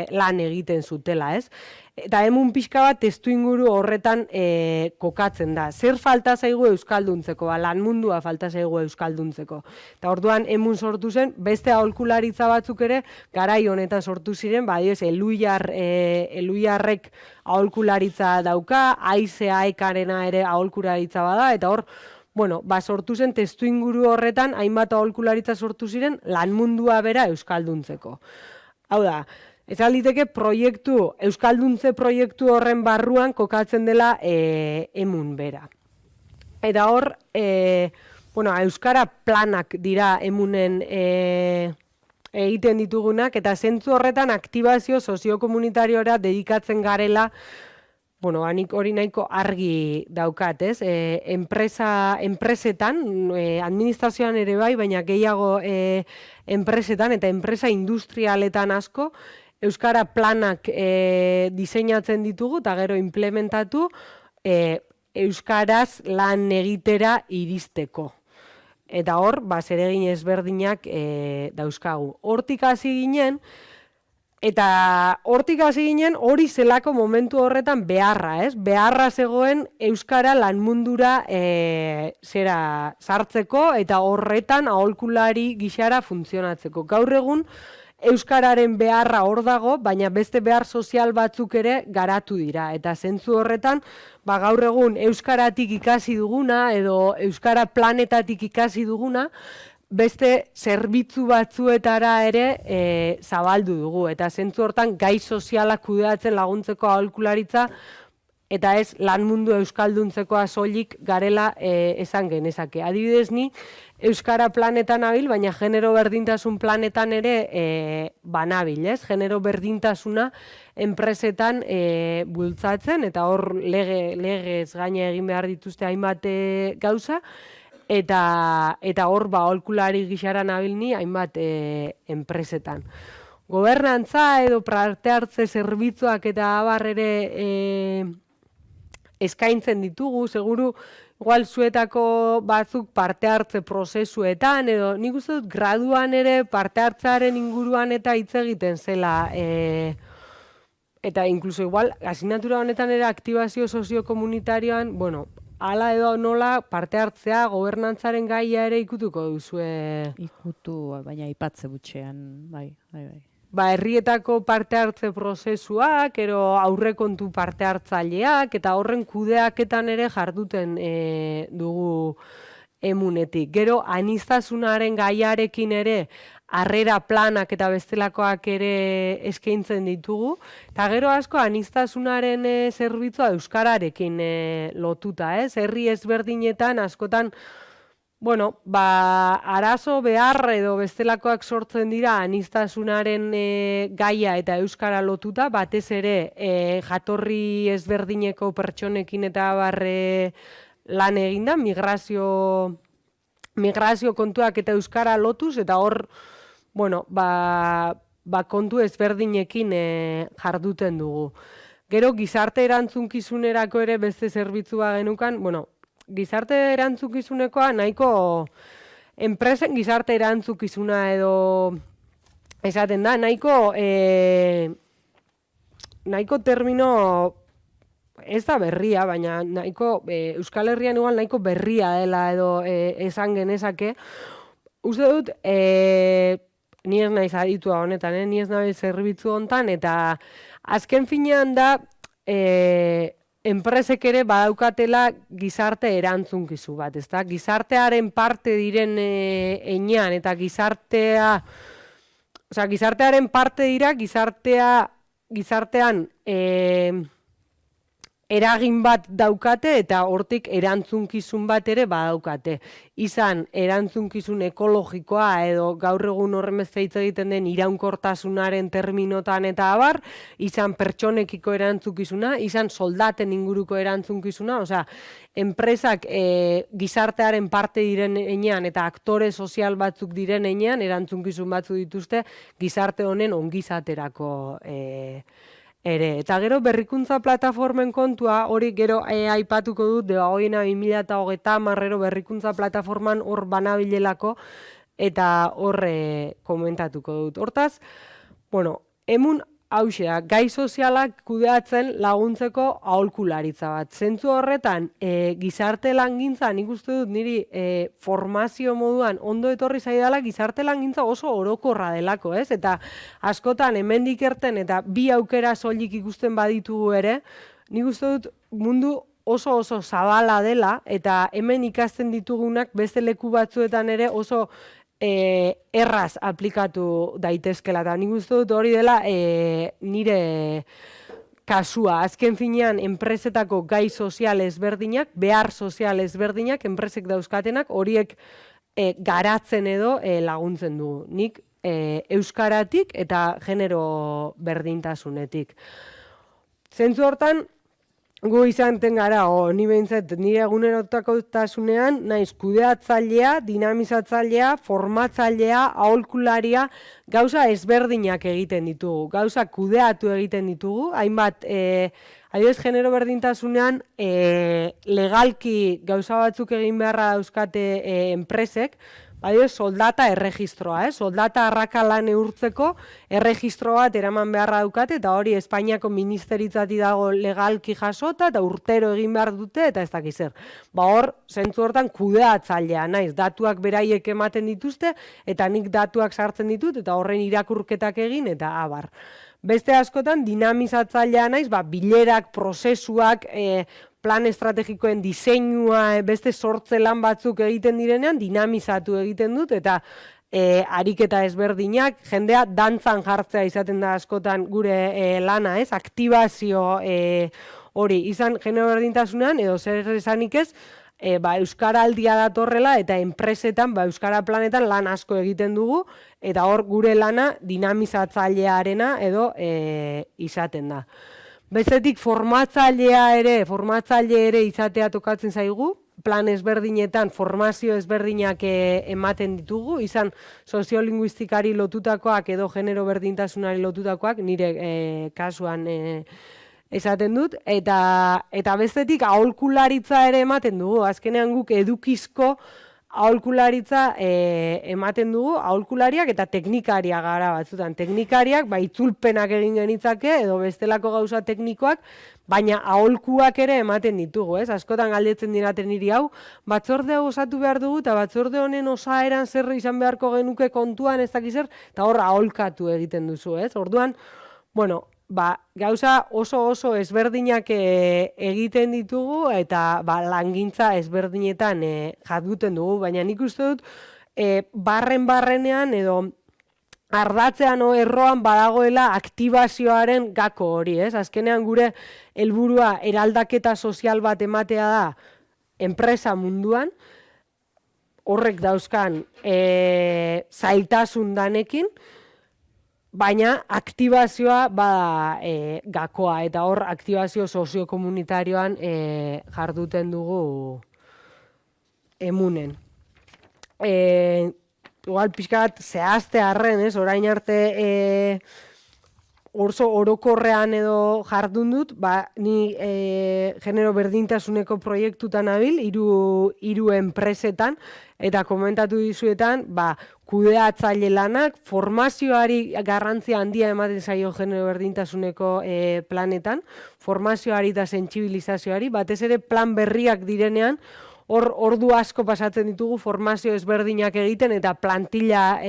lan egiten zutela, ez? Eta Emun pixka bat testuinguru horretan kokatzen da. Zer falta zaigu euskalduntzeko, lanmundua falta zaigu euskalduntzeko. Eta orduan Emun sortu zen, beste aholkularitza batzuk ere, garai honetan sortu ziren, Eluiarrek aholkularitza dauka, Aize-Aekarena ere aholkularitza bada, eta hor, sortu zen testuinguru horretan, hainbat aholkularitza sortu ziren, lanmundua bera euskalduntzeko. Hau da, ez aliteke euskalduntze proiektu horren barruan kokatzen dela Emun bera. Eta hor, euskara planak dira Emunen egiten ditugunak, eta zentzu horretan aktibazio soziokomunitarioa dedikatzen garela, nik hori nahiko argi daukat, ez? Enpresetan, administrazioan ere bai, baina gehiago enpresetan eta enpresa industrialetan asko, euskara planak diseinatzen ditugu eta gero implementatu euskaraz lan egitera iristeko. Eta hor, zeregin ezberdinak dauzkagu. Hortik hasi ginen, hori zelako momentu horretan beharra, ez? Beharra zegoen euskara lanmundura sartzeko eta horretan aholkulari gixara funtzionatzeko. Gaur egun, euskararen beharra hor dago, baina beste behar sozial batzuk ere garatu dira. Eta zentzu horretan, gaur egun euskaratik ikasi duguna edo euskara planetatik ikasi duguna, beste zerbitzu batzuetara ere zabaldu dugu. Eta zentzu hortan gai sozialak kudeatzen laguntzeko aholkularitza eta ez lanmundu euskalduntzeko soilik garela esan genezake. Adibidez ni, euskara planetan nabil, baina genero berdintasun planetan ere banabil, ez? Genero berdintasuna enpresetan bultzatzen, eta hor legez gaina egin behar dituzte hainbat gauza, eta hor aholkulari gixara nabil ni hainbat enpresetan. Gobernantza edo parte hartze zerbitzuak eta abar ere eskaintzen ditugu, seguru igual zuetako batzuk parte hartze prozesuetan, edo nik uste dut graduan ere parte hartzearen inguruan eta hitz egiten zela, eta inkluso igual asignatura honetan ere aktibazio soziokomunitarioan, hala edo nola parte hartzea gobernantzaren gaia ere ikutuko duzue. Ikutu, baina ipatze butxean, bai. Herrietako parte hartze prozesuak, ero aurrekontu parte hartzaileak, eta horren kudeaketan ere jarduten dugu emunetik. Gero, aniztasunaren gaiarekin ere, harrera planak eta bestelakoak ere eskaintzen ditugu, eta gero asko aniztasunaren zerbitzua euskararekin lotuta, ez? Herri ezberdinetan askotan arazo behar edo bestelakoak sortzen dira aniztasunaren gaia eta euskara lotuta, batez ere jatorri ezberdineko pertsonekin eta barre lan eginda, migrazio kontuak eta euskara lotuz, eta hor, kontu ezberdinekin jarduten dugu. Gero, gizarte erantzunkizunerako ere beste zerbitzua genukan, gizarte erantzukizunekoa enpresen gizarte erantzukizuna edo esaten da, nahiko termino ez da berria, baina Euskal Herrian igual nahiko berria dela edo esan genezake. Uste dut, ni ez naiz aditua honetan, ni ez nabil zerbitzu honetan, eta azken finean da, enpresek ere badaukatela gizarte erantzunkizu bat, ezta? Gizartearen parte diren enean, eta gizartearen parte dira, gizartean eragin bat daukate eta hortik erantzunkizun bat ere badaukate. Izan erantzunkizun ekologikoa edo gaur egun horren beste hitz egiten den iraunkortasunaren terminotan eta abar, izan pertsonekiko erantzukizuna, izan soldaten inguruko erantzunkizuna, enpresak gizartearen parte diren enean eta aktore sozial batzuk diren enean erantzunkizun batzuk dituzte gizarte honen ongizaterako ere. Eta gero berrikuntza plataformen kontua, hori gero aipatuko dut, Debagoiena 2030 berrikuntza plataforman hor banabilelako, eta hor komentatuko dut. Hortaz, emun hauxea, gai sozialak kudeatzen laguntzeko aholkularitza bat. Zentzu horretan, gizarte langintza, nik uste dut niri formazio moduan ondo etorri zaidala, gizarte langintza oso orokorra delako, ez? Eta askotan hemendik irten eta bi aukera soilik ikusten baditugu ere, nik uste dut mundu oso zabala dela, eta hemen ikasten ditugunak beste leku batzuetan ere oso erraz aplikatu daitezkela, eta nik uste dut hori dela nire kasua. Azken finean, enpresetako gai sozial ezberdinak, behar sozial ezberdinak, enpresek dauzkatenak, horiek garatzen edo laguntzen dugu. Nik euskaratik eta genero berdintasunetik. Zentzu hortan, gu izanten gara, ni behintzat, nire egunerotasunean, naiz kudeatzailea, dinamizatzailea, formatzailea, aholkularia, gauza ezberdinak egiten ditugu, gauza kudeatu egiten ditugu, hainbat, adibidez genero berdintasunean, legalki gauza batzuk egin beharra dauzkate enpresek, soldata erregistroa, soldata arrakala neurtzeko erregistro bat eraman beharra daukate, eta hori Espainiako ministeritzati dago legalki jasota, eta urtero egin behar dute, eta ez dakiz zer. Hor, zentzu hortan kudeatzailea naiz, datuak beraiek ematen dituzte, eta nik datuak sartzen ditut, eta horren irakurketak egin, eta abar. Beste askotan, dinamizatzailea naiz, bilerak, prozesuak, plan estrategikoen diseinua, beste sortze lan batzuk egiten direnean, dinamizatu egiten dut, eta ariketa ezberdinak, jendea dantzan jartzea izaten da askotan gure lana, aktibazio hori, izan genero berdintasunean, edo zer esanik ez, Euskaraldia datorrela, eta enpresetan, Euskara planetan lan asko egiten dugu, eta hor gure lana dinamizatzailearena edo izaten da. Bestetik formatzaile ere izatea tokatzen zaigu, plan ezberdinetan formazio ezberdinak ematen ditugu, izan soziolinguistikari lotutakoak edo genero berdintasunari lotutakoak, nire kasuan esaten dut, eta bestetik aholkularitza ere ematen dugu, azkenean guk edukizko aholkularitza ematen dugu, aholkulariak eta teknikariak gara batzutan. Teknikariak, itzulpenak egin genitzake, edo bestelako gauza teknikoak, baina aholkuak ere ematen ditugu, ez? Askotan galdetzen diraten niri hau, batzorde osatu behar dugu, eta batzorde honen osaeran zer izan beharko genuke kontuan, ez dakiz zer, eta hor aholkatu egiten duzu, ez? Orduan, bueno, gauza oso ezberdinak egiten ditugu eta langintza ezberdinetan jarduten dugu, baina nik uste dut barrenean edo ardatzean erroan badagoela aktibazioaren gako hori, ez? Azkenean gure helburua eraldaketa sozial bat ematea da enpresa munduan, horrek dauzkan zailtasun danekin, baina aktibazioa bada gakoa, eta hor aktibazio soziokomunitarioan jarduten dugu emunen. Igual pixka bat zehazte arren, ez? Orain arte orso orokorrean edo jardun dut, ni genero berdintasuneko proiektutan nabil, hiru enpresetan, eta komentatu dizuetan, kudeatzaile lanak, formazioari garrantzia handia ematen zaio genero berdintasuneko planetan, formazioari eta sentsibilizazioari, batez ere plan berriak direnean, hor ordu asko pasatzen ditugu formazio ezberdinak egiten eta plantilla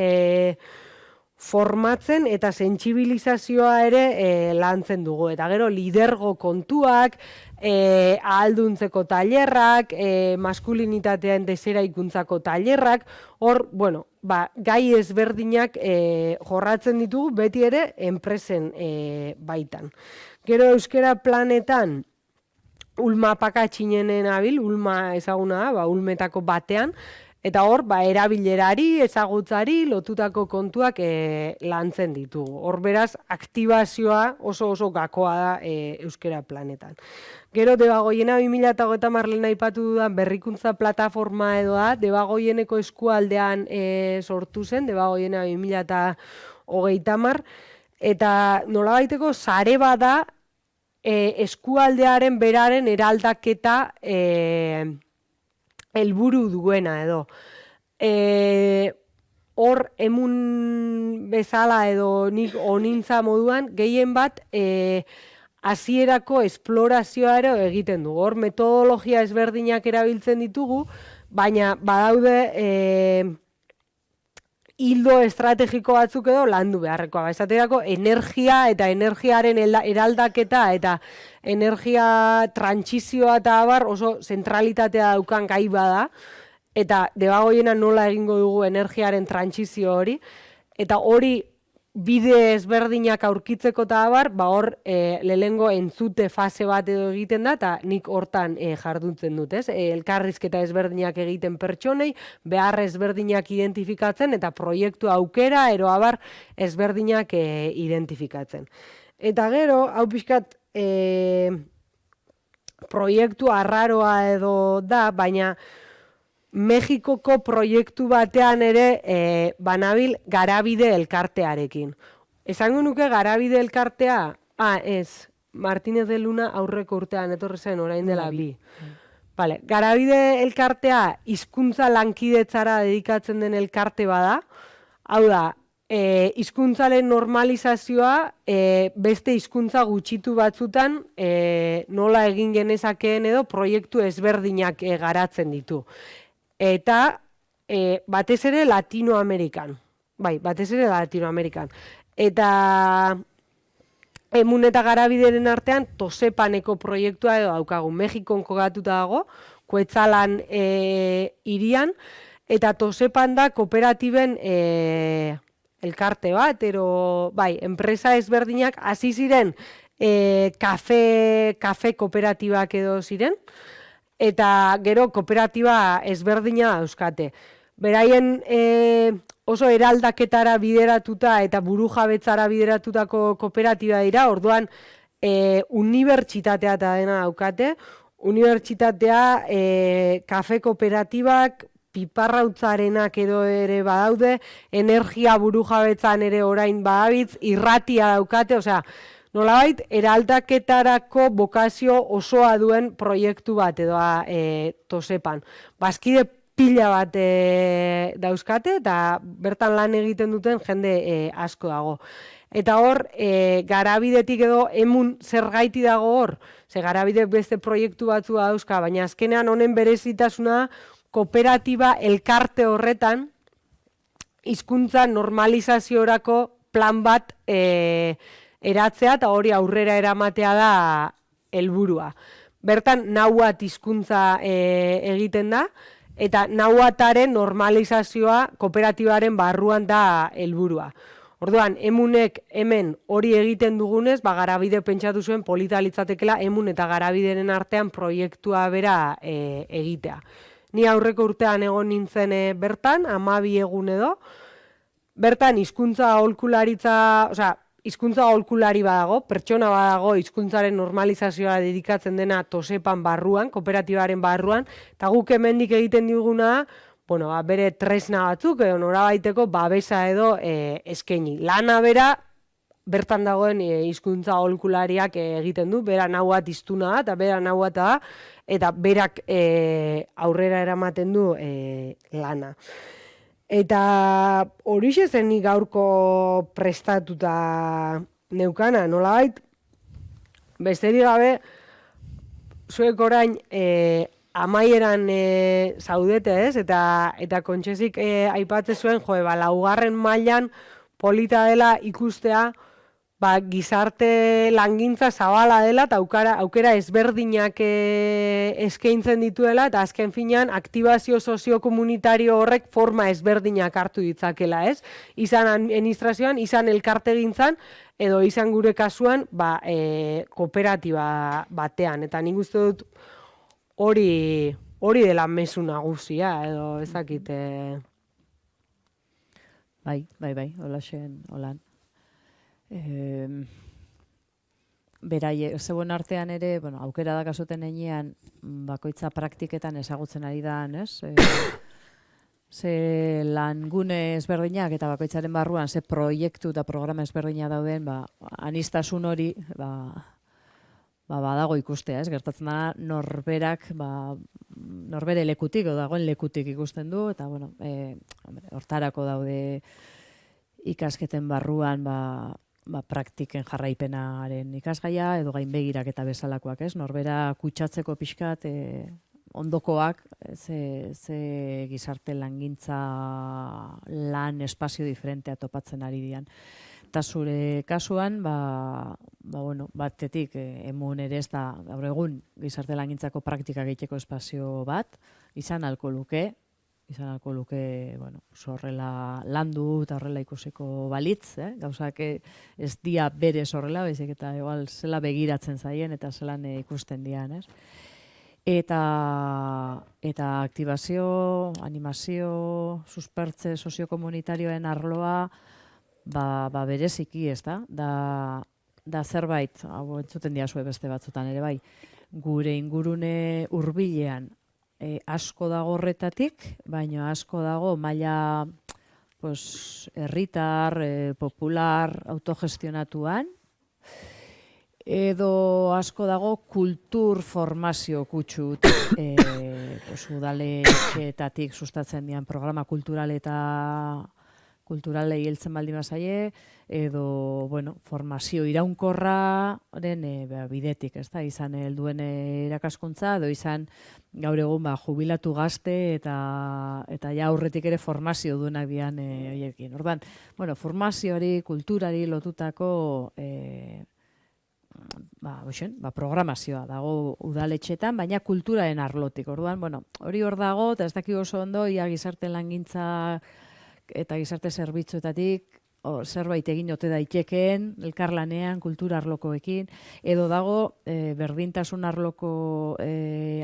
formatzen eta sentsibilizazioa ere lantzen dugu. Eta gero lidergo kontuak, ahalduntzeko tailerrak, maskulinitatean deserakuntzako tailerrak, hor, gai ezberdinak jorratzen ditugu beti ere enpresen baitan. Gero euskera planetan Ulma Pakatxinenen abil, Ulma ezaguna da, Ulmetako batean, eta hor, erabilerari, ezagutzari, lotutako kontuak lantzen ditugu. Hor beraz, aktibazioa oso gakoa da euskera planetan. Gero, Debagoiena 2030 aipatu dudan berrikuntza plataforma edo da, Debagoieneko eskualdean sortu zen, Debagoiena 2030, eta nolabaiteko sare bada eskualdearen beraren eraldaketa helburu duena edo. Hor emun bezala edo nik onintza moduan gehien bat hasierako esplorazioa ere egiten dugu. Hor metodologia ezberdinak erabiltzen ditugu, baina badaude hildo estrategiko batzuk edo landu beharrekoa. Esaterako energia eta energiaren eraldaketa eta energia trantsizioa eta abar oso zentralitatea daukan gai bada, eta Debagoiena nola egingo dugu energiaren trantsizio hori, eta hori bide ezberdinak aurkitzeko eta abar, hor lehengo entzute fase bat edo egiten da, eta nik hortan jarduntzen dut, ez? Elkarrizketa ezberdinak egiten pertsonei, behar ezberdinak identifikatzen, eta proiektu aukera, ero abar ezberdinak identifikatzen. Eta gero, hau pixkat proiektu arraroa edo da, baina Mexikoko proiektu batean ere banabil Garabide elkartearekin. Esango nuke Garabide elkartea, ez, Martínez de Luna aurreko urtean etorri zen orain dela bi. Garabide elkartea hizkuntza lankidetzara dedikatzen den elkarte bada, hau da, hizkuntzaren normalizazioa beste hizkuntza gutxitu batzutan nola egin genezakeen edo proiektu ezberdinak garatzen ditu. Eta batez ere Latinoamerikan. Batez ere Latinoamerikan. Eta Emun eta Garabideren artean Tosepaneko proiektua edo daukagu. Mexikon kokatuta dago, Kuetzalan hirian, eta Tosepan da kooperatiben elkarte bat, enpresa ezberdinak hasi ziren kafe kooperatibak edo ziren, eta gero kooperatiba ezberdina euskate. Beraien oso eraldaketara bideratuta eta burujabetzara bideratutako kooperatiba dira, orduan unibertsitatea eta dena daukate. Unibertsitatea kafe kooperatibak, piparrautzarenak edo ere badaude, energia burujabetzan ere orain badabitz, irratia daukate, osea, nolabait, eraldaketarako bokazio osoa duen proiektu bat edoa Tosepan. Bazkide pila bat dauzkate, eta bertan lan egiten duten jende asko dago. Eta hor, Garabidetik edo emun zer gaiti dago hor, ze Garabidek beste proiektu batzu dauzka, baina azkenean honen berezitasuna kooperatiba elkarte horretan hizkuntza normalizaziorako plan bat eratzea eta hori aurrera eramatea da helburua. Bertan nahuat hizkuntza egiten da, eta nahuataren normalizazioa kooperatibaren barruan da helburua. Orduan, emunek hemen hori egiten dugunez, Garabide pentsatu zuen polita litzatekela emun eta Garabideren artean proiektua bera egitea. Ni aurreko urtean egon nintzen bertan, 12 egun edo, bertan hizkuntza aholkularitza, hizkuntza aholkulari badago, pertsona badago hizkuntzaren normalizazioa dedikatzen dena Tosepan barruan, kooperatibaren barruan, eta guk hemendik egiten diguna, bere tresna batzuk, edo norabaiteko babesa edo eskaini. Lana bera, bertan dagoen hizkuntza aholkulariak egiten du, bera nahuat hiztuna da, eta bera nahuat da, eta berak aurrera eramaten du lana. Eta horixe zen nik gaurko prestatuta neukana, nolabait, besterik gabe, zuek orain amaieran zaudete, ez? Eta Kontxesik aipatze zuen, laugarren mailan polita dela ikustea, gizarte langintza zabala dela eta aukera ezberdinak eskaintzen dituela, eta azken finean aktibazio soziokomunitario horrek forma ezberdinak hartu ditzakela, ez? Izan administrazioan, izan elkartegintzan, edo izan gure kasuan, kooperatiba batean. Eta nik uste dut hori dela mezu nagusia, edo ezakit. Bai, holan. Zeuen artean ere, aukera da kasoten enean, bakoitza praktiketan ezagutzen ari da, ez? Ze langune ezberdinak eta bakoitzaren barruan, ze proiektu eta programa ezberdina dauden, anistasun hori, badago ikustea, ez? Gertatzen da, norbere lekutik, o dagoen lekutik ikusten du, eta, hortarako daude ikasketen barruan, praktiken jarraipenaren ikasgaia, edo gainbegirak eta bezalakoak, ez? Norbera kutsatzeko pixkat, ondokoak, ze gizarte langintza lan espazio diferentea topatzen ari dian. Eta zure kasuan, batetik, emun ere ez da, gaur egun, gizarte langintzako praktika egiteko espazio bat, izan alko luke, horrela landu eta horrela ikusiko balitz, gauzak ez dia berez horrela, baizik eta igual zela begiratzen zaien eta zelan ikusten dian, ez? Eta aktibazio, animazio, suspertze soziokomunitarioen arloa bereziki, ez da? Da zerbait, hau entzuten diazue beste batzutan ere bai, gure ingurune hurbilean asko dago horretatik, baina asko dago maila herritar, popular, autogestionatuan, edo asko dago kultur formazio kutsu udaletxeetatik sustatzen dian programa kulturalei heltzen baldin bazaie, edo, formazio iraunkorraren bidetik, ez da, izan helduen irakaskuntza, edo izan gaur egun jubilatu gazte eta ja aurretik ere formazio duenak dian horiekin. Orduan, formazioari, kulturari lotutako programazioa dago udaletxetan, baina kulturaren arlotik. Orduan, hori hor dago, eta ez dakik oso ondo, ia gizarte langintza eta gizarte zerbitzuetatik zerbait egin ote daitekeen, elkarlanean, kultura arlokoekin, edo dago berdintasun arloko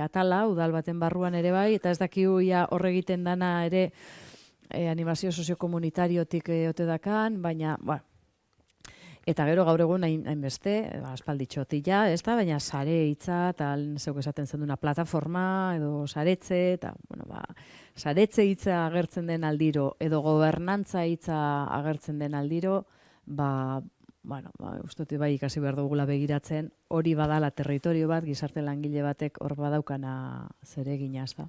atala, udal baten barruan ere bai, eta ez dakigu hor egiten dana ere animazio soziokomunitariotik ote dakan, baina, eta gero gaur egun hainbeste, aspalditxotila, ez da, baina sare hitza, eta zeuk esaten zen duna plataforma, edo saretze, eta, saretze hitza agertzen den aldiro, edo gobernantza hitza agertzen den aldiro, uste bai ikasi behar dugula begiratzen, hori badala territorio bat, gizarte langile batek hor badaukana zeregina, ez da.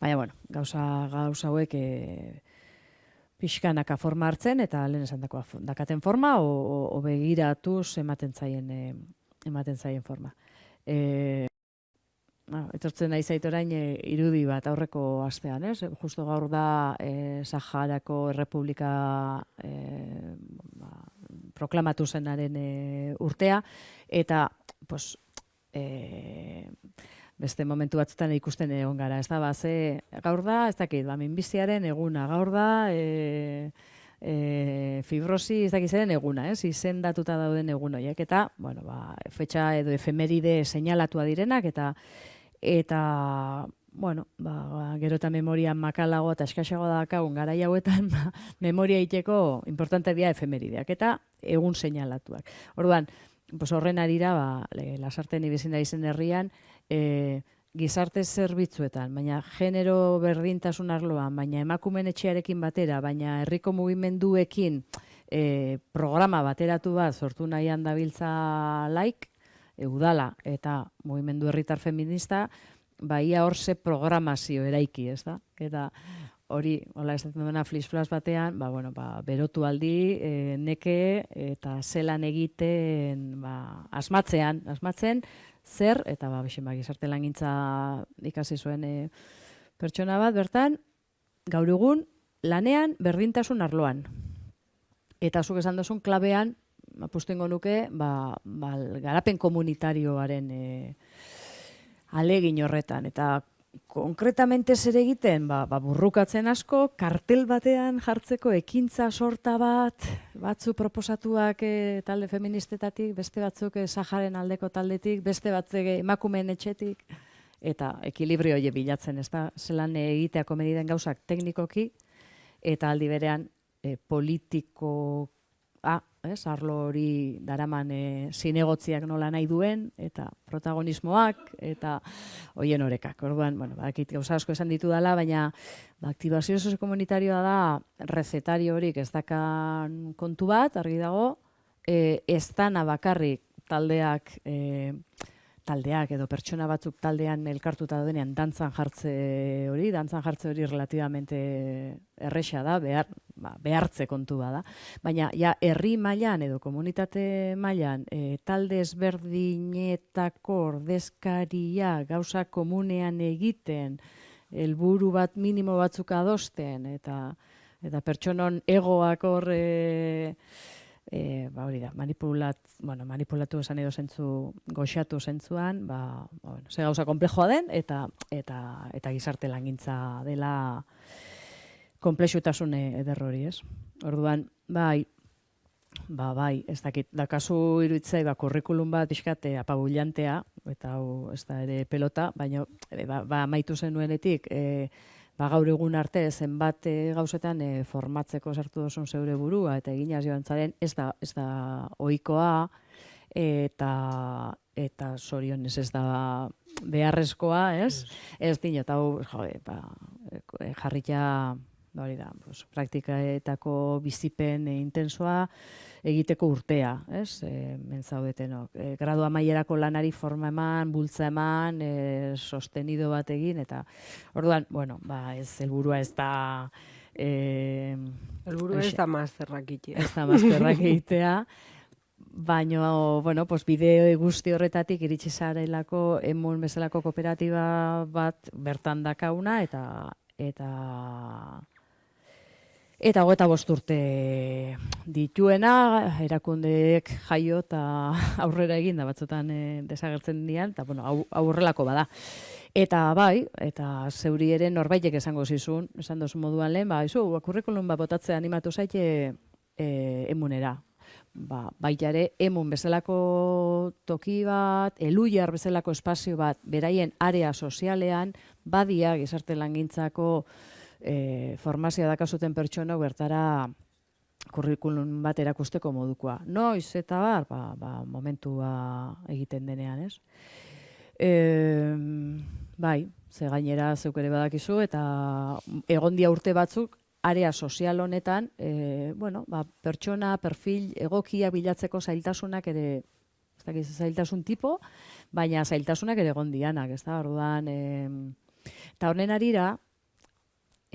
Baina, bueno, gauza hauek pixkanaka forma hartzen, eta lehen esan dakaten forma, o begiratuz ematen zaien forma. Etortzen nahi zait orain irudi bat aurreko astean, ez? Justo gaur da Saharako Errepublika proklamatu zenaren urtea, eta pues, beste momentu batzutan ikusten egon gara, ez da, gaur da, ez dakit, minbiziaren eguna, gaur da, fibrosi ez dakizaren eguna, izendatuta dauden egun horiek, eta, bueno, fetxa edo efemeride seinalatua direnak, eta bueno, gero eta memoria makalago eta eskaxago dakagun garai hauetan, memoria iteko importante dira efemerideak, eta egun seinalatuak. Orduan, horren arira, Lasarten ibizin da izen herrian, gizarte zerbitzuetan, baina genero berdintasun arloan, baina emakumeen etxearekin batera, baina herriko mugimenduekin programa bateratu bat sortu nahian dabiltza laik, udala eta mugimendu herritar feminista, ia hor ze programazio eraiki, ez da? Eta hori, hola ez duena flash batean, berotu aldi, neke eta zelan egiten asmatzen, zer, eta gizarte langintza ikasi zuen pertsona bat, bertan, gaur egun lanean berdintasun arloan. Eta zuk esan duzun klabean, apustengo nuke, garapen komunitarioaren alegin horretan. Eta konkretamente zer egiten, burrukatzen asko, kartel batean jartzeko ekintza sorta batzu proposatuak talde feministetatik, beste batzuk Saharen aldeko taldetik, beste batzuk emakumeen etxetik, eta ekilibrio hori bilatzen, ez da, zelan egitea komeni den gauzak teknikoki, eta aldi berean politiko, arlo hori daraman zinegotziak nola nahi duen, eta protagonismoak, eta hoien orekak. Orduan, bakit gauza asko esan ditu dela, baina aktibazio soziokomunitarioa da rezetario horik ez dakan kontu bat, argi dago, ez dana bakarrik taldeak edo pertsona batzuk taldean elkartuta daudenean dantzan jartze hori relativamente erresa da, behartze kontu bada. Baina, herri mailan edo komunitate mailan talde ezberdinetako ordezkaria gauza komunean egiten, helburu bat minimo batzuk adosten, eta pertsonon egoak hor hori da, manipulatu esan edo zentzu, goxatu zentzuan, ze gauza komplejoa den, eta gizarte langintza dela konplexutasun eder hori, ez? Orduan, bai, ez dakit, dakazu iruditzai, kurrikulum bat pixkat apabullantea, eta hau ez da ere pelota, baina amaitu zenuenetik, gaur egun arte zenbat gauzetan formatzeko sartu duzun zeure burua eta eginaz joan zaren ez da ohikoa eta zorionez ez da beharrezkoa, ez? Ez dinot, hau jarrita praktikaetako bizipen intensoa egiteko urtea, ez? Mentzaudetenok. Gradu amaierako lanari forma eman, bultza eman, sostenido bat egin, eta orduan, ez, helburua ez da... Helburua ez da mazterrak egitea. Ez da mazterrak egitea, baina, bide guzti horretatik iritsi zarelako emun bezalako kooperatiba bat bertan dakauna, eta 25 urte dituena, erakundeek jaio eta aurrera egin da batzutan desagertzen dian, eta aurrelako bada. Eta eta zeuri ere norbaitek esango zizun, esan dozu moduan lehen, kurrikulum bat botatzea animatu zaite emunera. Baita ere, emun bezalako toki bat, eluiar bezalako espazio bat, beraien area sozialean, badia gizarte langintzako formazioa dakazuten pertsonok bertara kurrikulum bat erakusteko modukoa. Noiz eta momentua egiten denean, ez? Ze gainera zeuk ere badakizu, eta egondia urte batzuk, area sozial honetan, pertsona, perfil, egokia bilatzeko zailtasunak ere, ez dakiz zailtasun tipo, baina zailtasunak ere egon dianak, ez da, orduan, eta honen arira,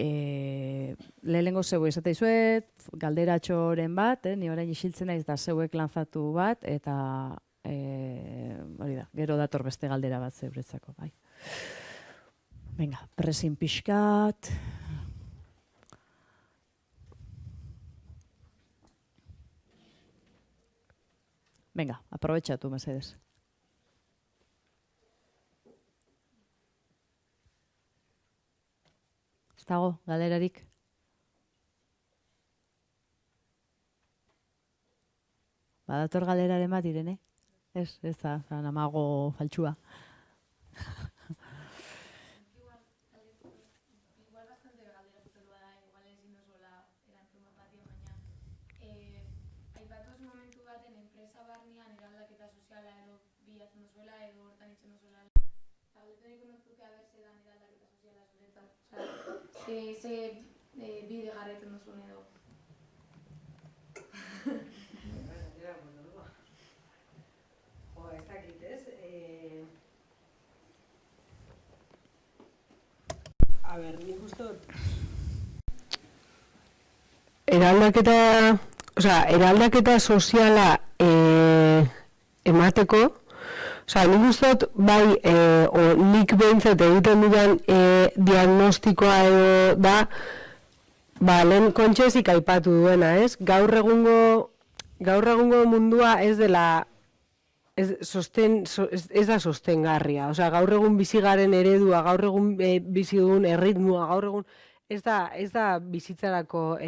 lehenengo zeu esate izuet, galderatxoren bat, ni orain isiltzen naiz da zeuek lanzatu bat, eta hori da, gero dator beste galdera bat zeuretzako, bai. Venga, presin pixkat. Venga, aprobetxatu, mesedes. Ez dago, galerarik? Badator galeraren bat, Irene? Ez da, amago faltsua. Ze bide garretzen duzun edo. Ez dakit ez. A ber, nik uste dut. Eraldaketa soziala emateko, nik uste dut, bai, nik behintzat egiten dudan diagnostikoa edo da, lehen kontxezik aipatu duena, ez? Gaur egungo mundua ez dela, ez da sostengarria. Gaur egun bizigaren eredua, gaur egun bizi dugun erritmua, gaur egun ez da bizitzarako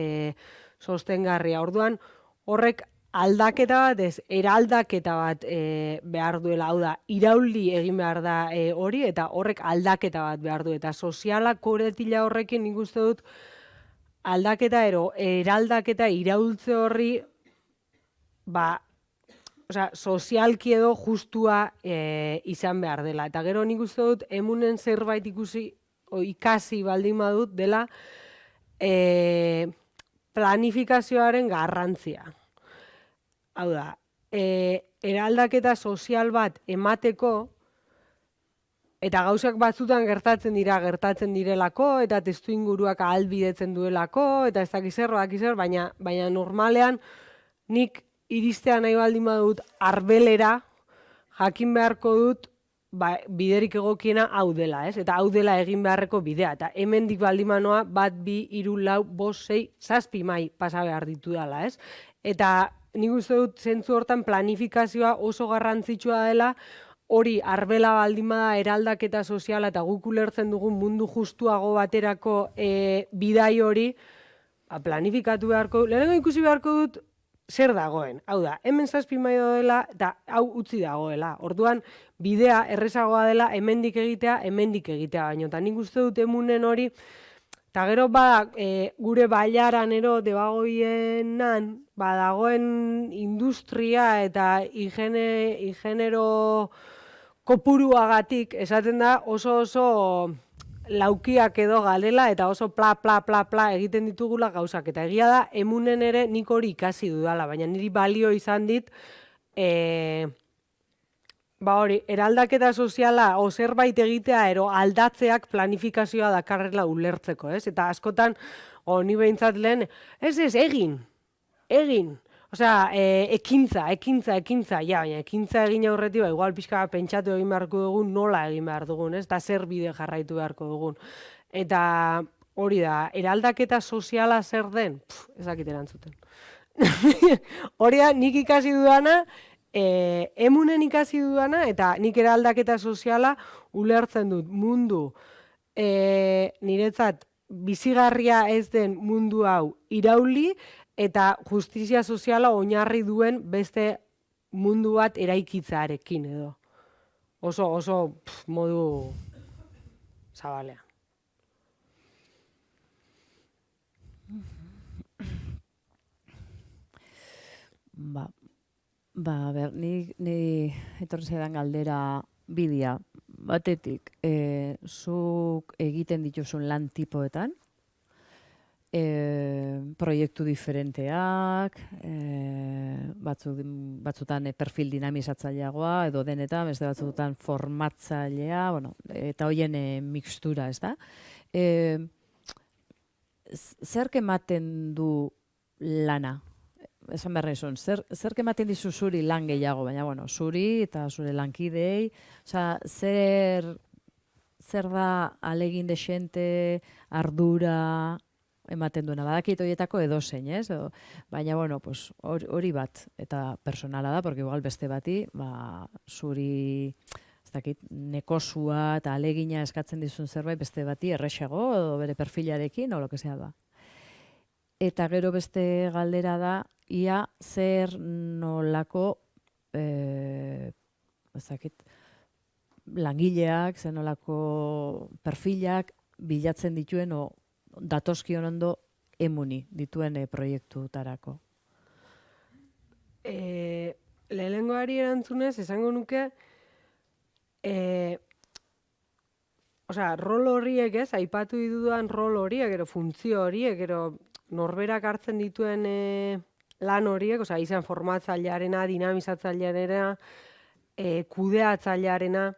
sostengarria. Orduan, horrek aldaketa bat, eraldaketa bat behar duela, hau da, irauli egin behar da hori, eta horrek aldaketa bat behar du. Eta sozialak koretila horrekin nik uste dut aldaketa eraldaketa iraultze horri, sozialki edo justua izan behar dela. Eta gero nik uste dut emunen zerbait ikasi baldin badut dela planifikazioaren garrantzia. Hau da, eraldaketa sozial bat emateko, eta gauzak batzutan gertatzen direlako, eta testuinguruak ahalbidetzen duelako, eta ez dakizer, baina normalean nik iristea nahi baldin badut arbelera jakin beharko dut biderik egokiena hau dela, ez? Eta hau dela egin beharreko bidea. Eta hemendik baldin manoa 1, 2, 3, 4, 5, 6, 7 mai pasa behar ditu dela, ez? Eta nik uste dut zentzu hortan planifikazioa oso garrantzitsua dela, hori arbela baldin bada eraldaketa soziala eta guk ulertzen dugun mundu justuago baterako bidai hori, planifikatu beharko, lehenengo ikusi beharko dut zer dagoen. Hau da, hemen 7 mai dela eta hau utzi dagoela. Orduan, bidea errezagoa dela hemendik egitea, baino. Eta nik uste dut emunen hori, eta gero gure bailaran debagoienan, dagoen industria eta higienero kopuruagatik esaten da oso laukiak edo galela eta oso pla egiten ditugula gauzak. Eta egia da, emunen ere nik hori ikasi dudala, baina niri balio izan dit, eraldaketa soziala o zerbait egitea ero aldatzeak planifikazioa dakarrela ulertzeko, ez? Eta askotan, ni behintzat lehen, egin. Ekintza, baina ekintza egin aurretik, igual pixka pentsatu egin beharko dugun, nola egin behar dugun, ez? Eta zer bide jarraitu beharko dugun. Eta hori da, eraldaketa soziala zer den? Ez dakit erantzuten. Hori da, nik ikasi dudana, emunen ikasi dudana, eta nik eraldaketa soziala ulertzen dut mundu niretzat bizigarria ez den mundu hau irauli, eta justizia soziala oinarri duen beste mundu bat eraikitzarekin edo. Oso modu zabalean. A ber, ni etorri zaidan galdera bidea. Batetik, zuk egiten dituzun lan tipoetan, proiektu diferenteak, batzutan perfil dinamizatzaileagoa, edo denetan, beste batzutan formatzailea, eta hoien mixtura, ez da? zerk ematen du lana? Esan behar nizun, zerk ematen dizu zuri lan gehiago, baina, bueno, zuri eta zure lankideei, osea, zer da alegin dexente, ardura ematen duena. Badakit horietako edozein, ez? Baina, bueno, pues, hori bat, eta personala da, porque igual beste bati, zuri, ez dakit, nekosua eta alegina eskatzen dizun zerbait beste bati errexago, edo bere perfilarekin, o lo que sea da. Eta gero beste galdera da, ia zer nolako, ez dakit, langileak, zer nolako perfilak bilatzen dituen, o datozkion ondo emuni dituen proiektutarako. Lehenengoari erantzunez, esango nuke, rol horiek, ez, aipatu ditudan rol horiek, ero funtzio horiek, ero norberak hartzen dituen lan horiek, izan formatzailearena, dinamizatzailearena, kudeatzailearena,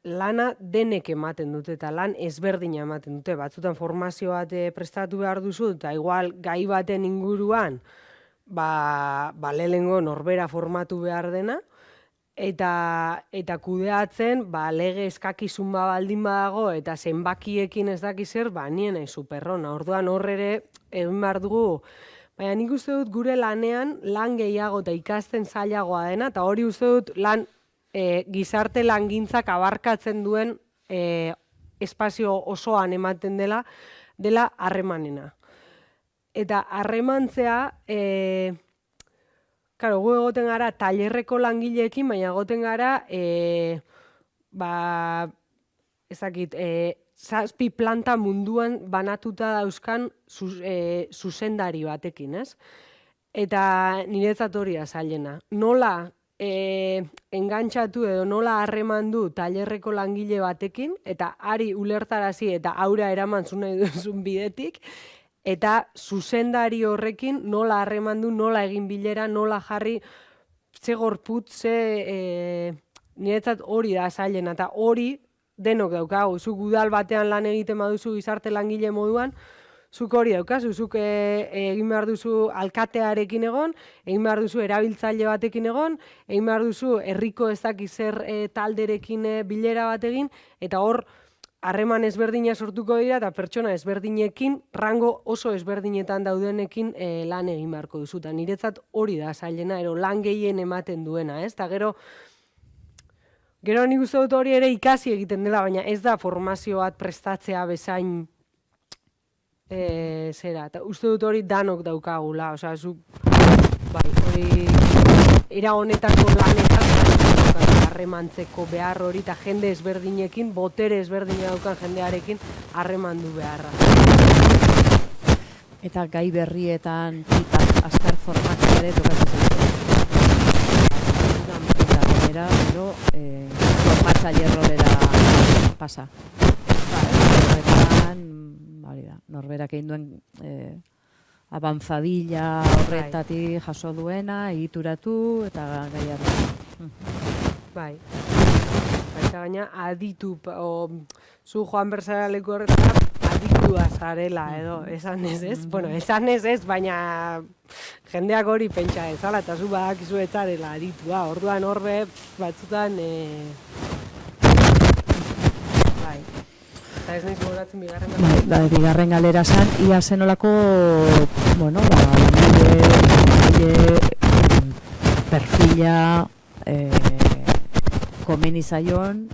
lana denek ematen dute eta lan ezberdina ematen dute. Batzutan formazio bat prestatu behar duzu eta igual gai baten inguruan lehenengo norbera formatu behar dena eta kudeatzen lege eskakizun baldin badago eta zenbakiekin ez daki zer, nien nahi superrona. Orduan hor ere egin behar dugu, baina nik uste dut gure lanean lan gehiago eta ikasten zailagoa dena eta hori uste dut lan gizarte langintzak abarkatzen duen espazio osoan ematen dela harremanena. Eta harremantzea, gu egoten gara tailerreko langileekin, baina egoten gara, ezakit, 7 planta munduan banatuta dauzkan zuzendari batekin, ez? Eta niretzat hori da zailena. Nola engantxatu edo nola harreman du tailerreko langile batekin, eta ari ulertarazi eta aura eraman zu nahi duzun bidetik, eta zuzendari horrekin nola harreman du, nola egin bilera, nola jarri, ze gorputz, niretzat hori da zailena, eta hori denok daukagu, zuk udal batean lan egiten baduzu gizarte langile moduan, zuk hori daukazu, zuk egin behar duzu alkatearekin egon, egin behar duzu erabiltzaile batekin egon, egin behar duzu herriko ez dakiz zer talderekin bilera bat egin, eta hor harreman ezberdina sortuko dira eta pertsona ezberdinekin, rango oso ezberdinetan daudenekin lan egin beharko duzu. Eta niretzat hori da zailena, lan gehien ematen duena, ez? Eta gero nik uste dut hori ere ikasi egiten dela, baina ez da formazio bat prestatzea bezain eta uste dut hori danok daukagula, hori era honetako lanetan harremantzeko behar hori eta jende ezberdinekin, botere ezberdina daukan jendearekin harremandu beharra. Eta gai berrietan tipak azkar formatzea ere tokatzen dut. Eta gainera, formatzaile rolera pasa. Norberak egin duen avanzadilla horretatik jaso duena, egituratu eta gaiarra. Bai. Eta gaina aditu, zu joan berzara leku horretan aditua zarela edo, esan ez, bueno, esan ez, baina jendeak hori pentsa ezala, eta zu badakizu ez zarela aditua, orduan horbe batzutan, bai. Eta ez nahiz goratzen bigarren galera. Bigarren galera zan, ia zenolako, perfila komeni zaion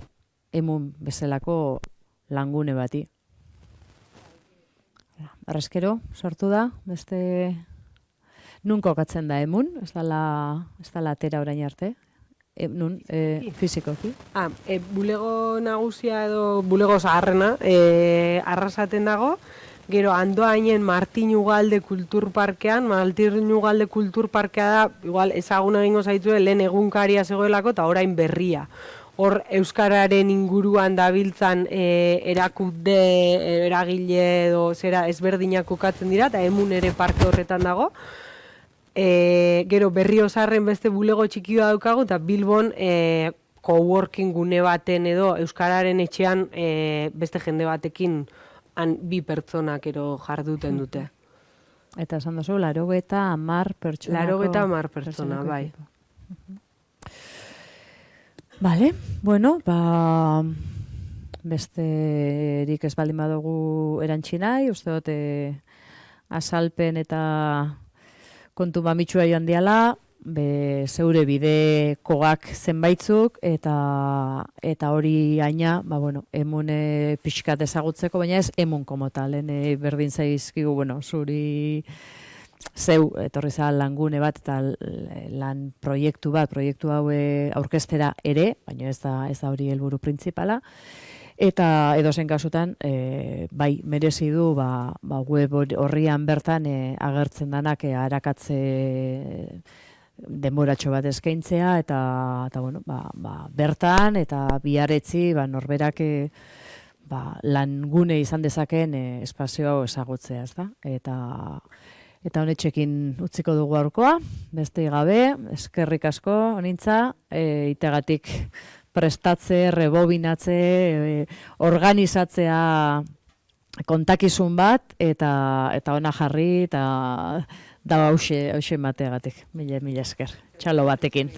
emun bezalako langune bati. Arrezkero, sortu da, beste nun kokatzen da emun, ez dala atera orain arte. Nun, fizikoki? Bulego nagusia edo bulego zaharrena arrasaten dago, gero Andoainen Martin Ugalde Kulturparkean, Martin Ugalde Kulturparkea da, igual ezaguna egingo zaitue lehen egunkaria zegoelako eta orain berria. Hor euskararen inguruan dabiltzan erakunde, eragile edo zera ezberdinak kokatzen dira, eta emun ere parke horretan dago. Gero Berriozarren beste bulego txikioa daukagu eta Bilbon coworking gune baten edo euskararen etxean beste jende batekin han 2 pertsonak ero jarduten dute. Eta esan duzu, 80 pertsonako... 80 pertsona, pertsonako bai. ekipo. Vale, bueno, besterik ez baldin badugu erantsi nahi, uste dut azalpen eta kontu mamitxua joan diala, zeure bidekogak zenbaitzuk eta hori aina, emune pixkat ezagutzeko, baina ez emun komota, lehen berdin zaizkigu, zuri zeu etorri zahal langune bat eta lan proiektu hau aurkeztera ere, baina ez da hori helburu printzipala. Eta edozein kasutan, bai, merezi du web horrian bertan agertzen danak arakatze denboratxo bat eskaintzea eta bertan eta biharetzi norberak lan gune izan dezaken espazio hau ezagutzea, ez da? Eta honetxekin utziko dugu aurkoa, beste gabe, eskerrik asko, honintza, itegatik prestatze, rebobinatze, organizatzea kontakizun bat, eta ona jarri, eta da hause mateagatik, mila esker, txalo batekin.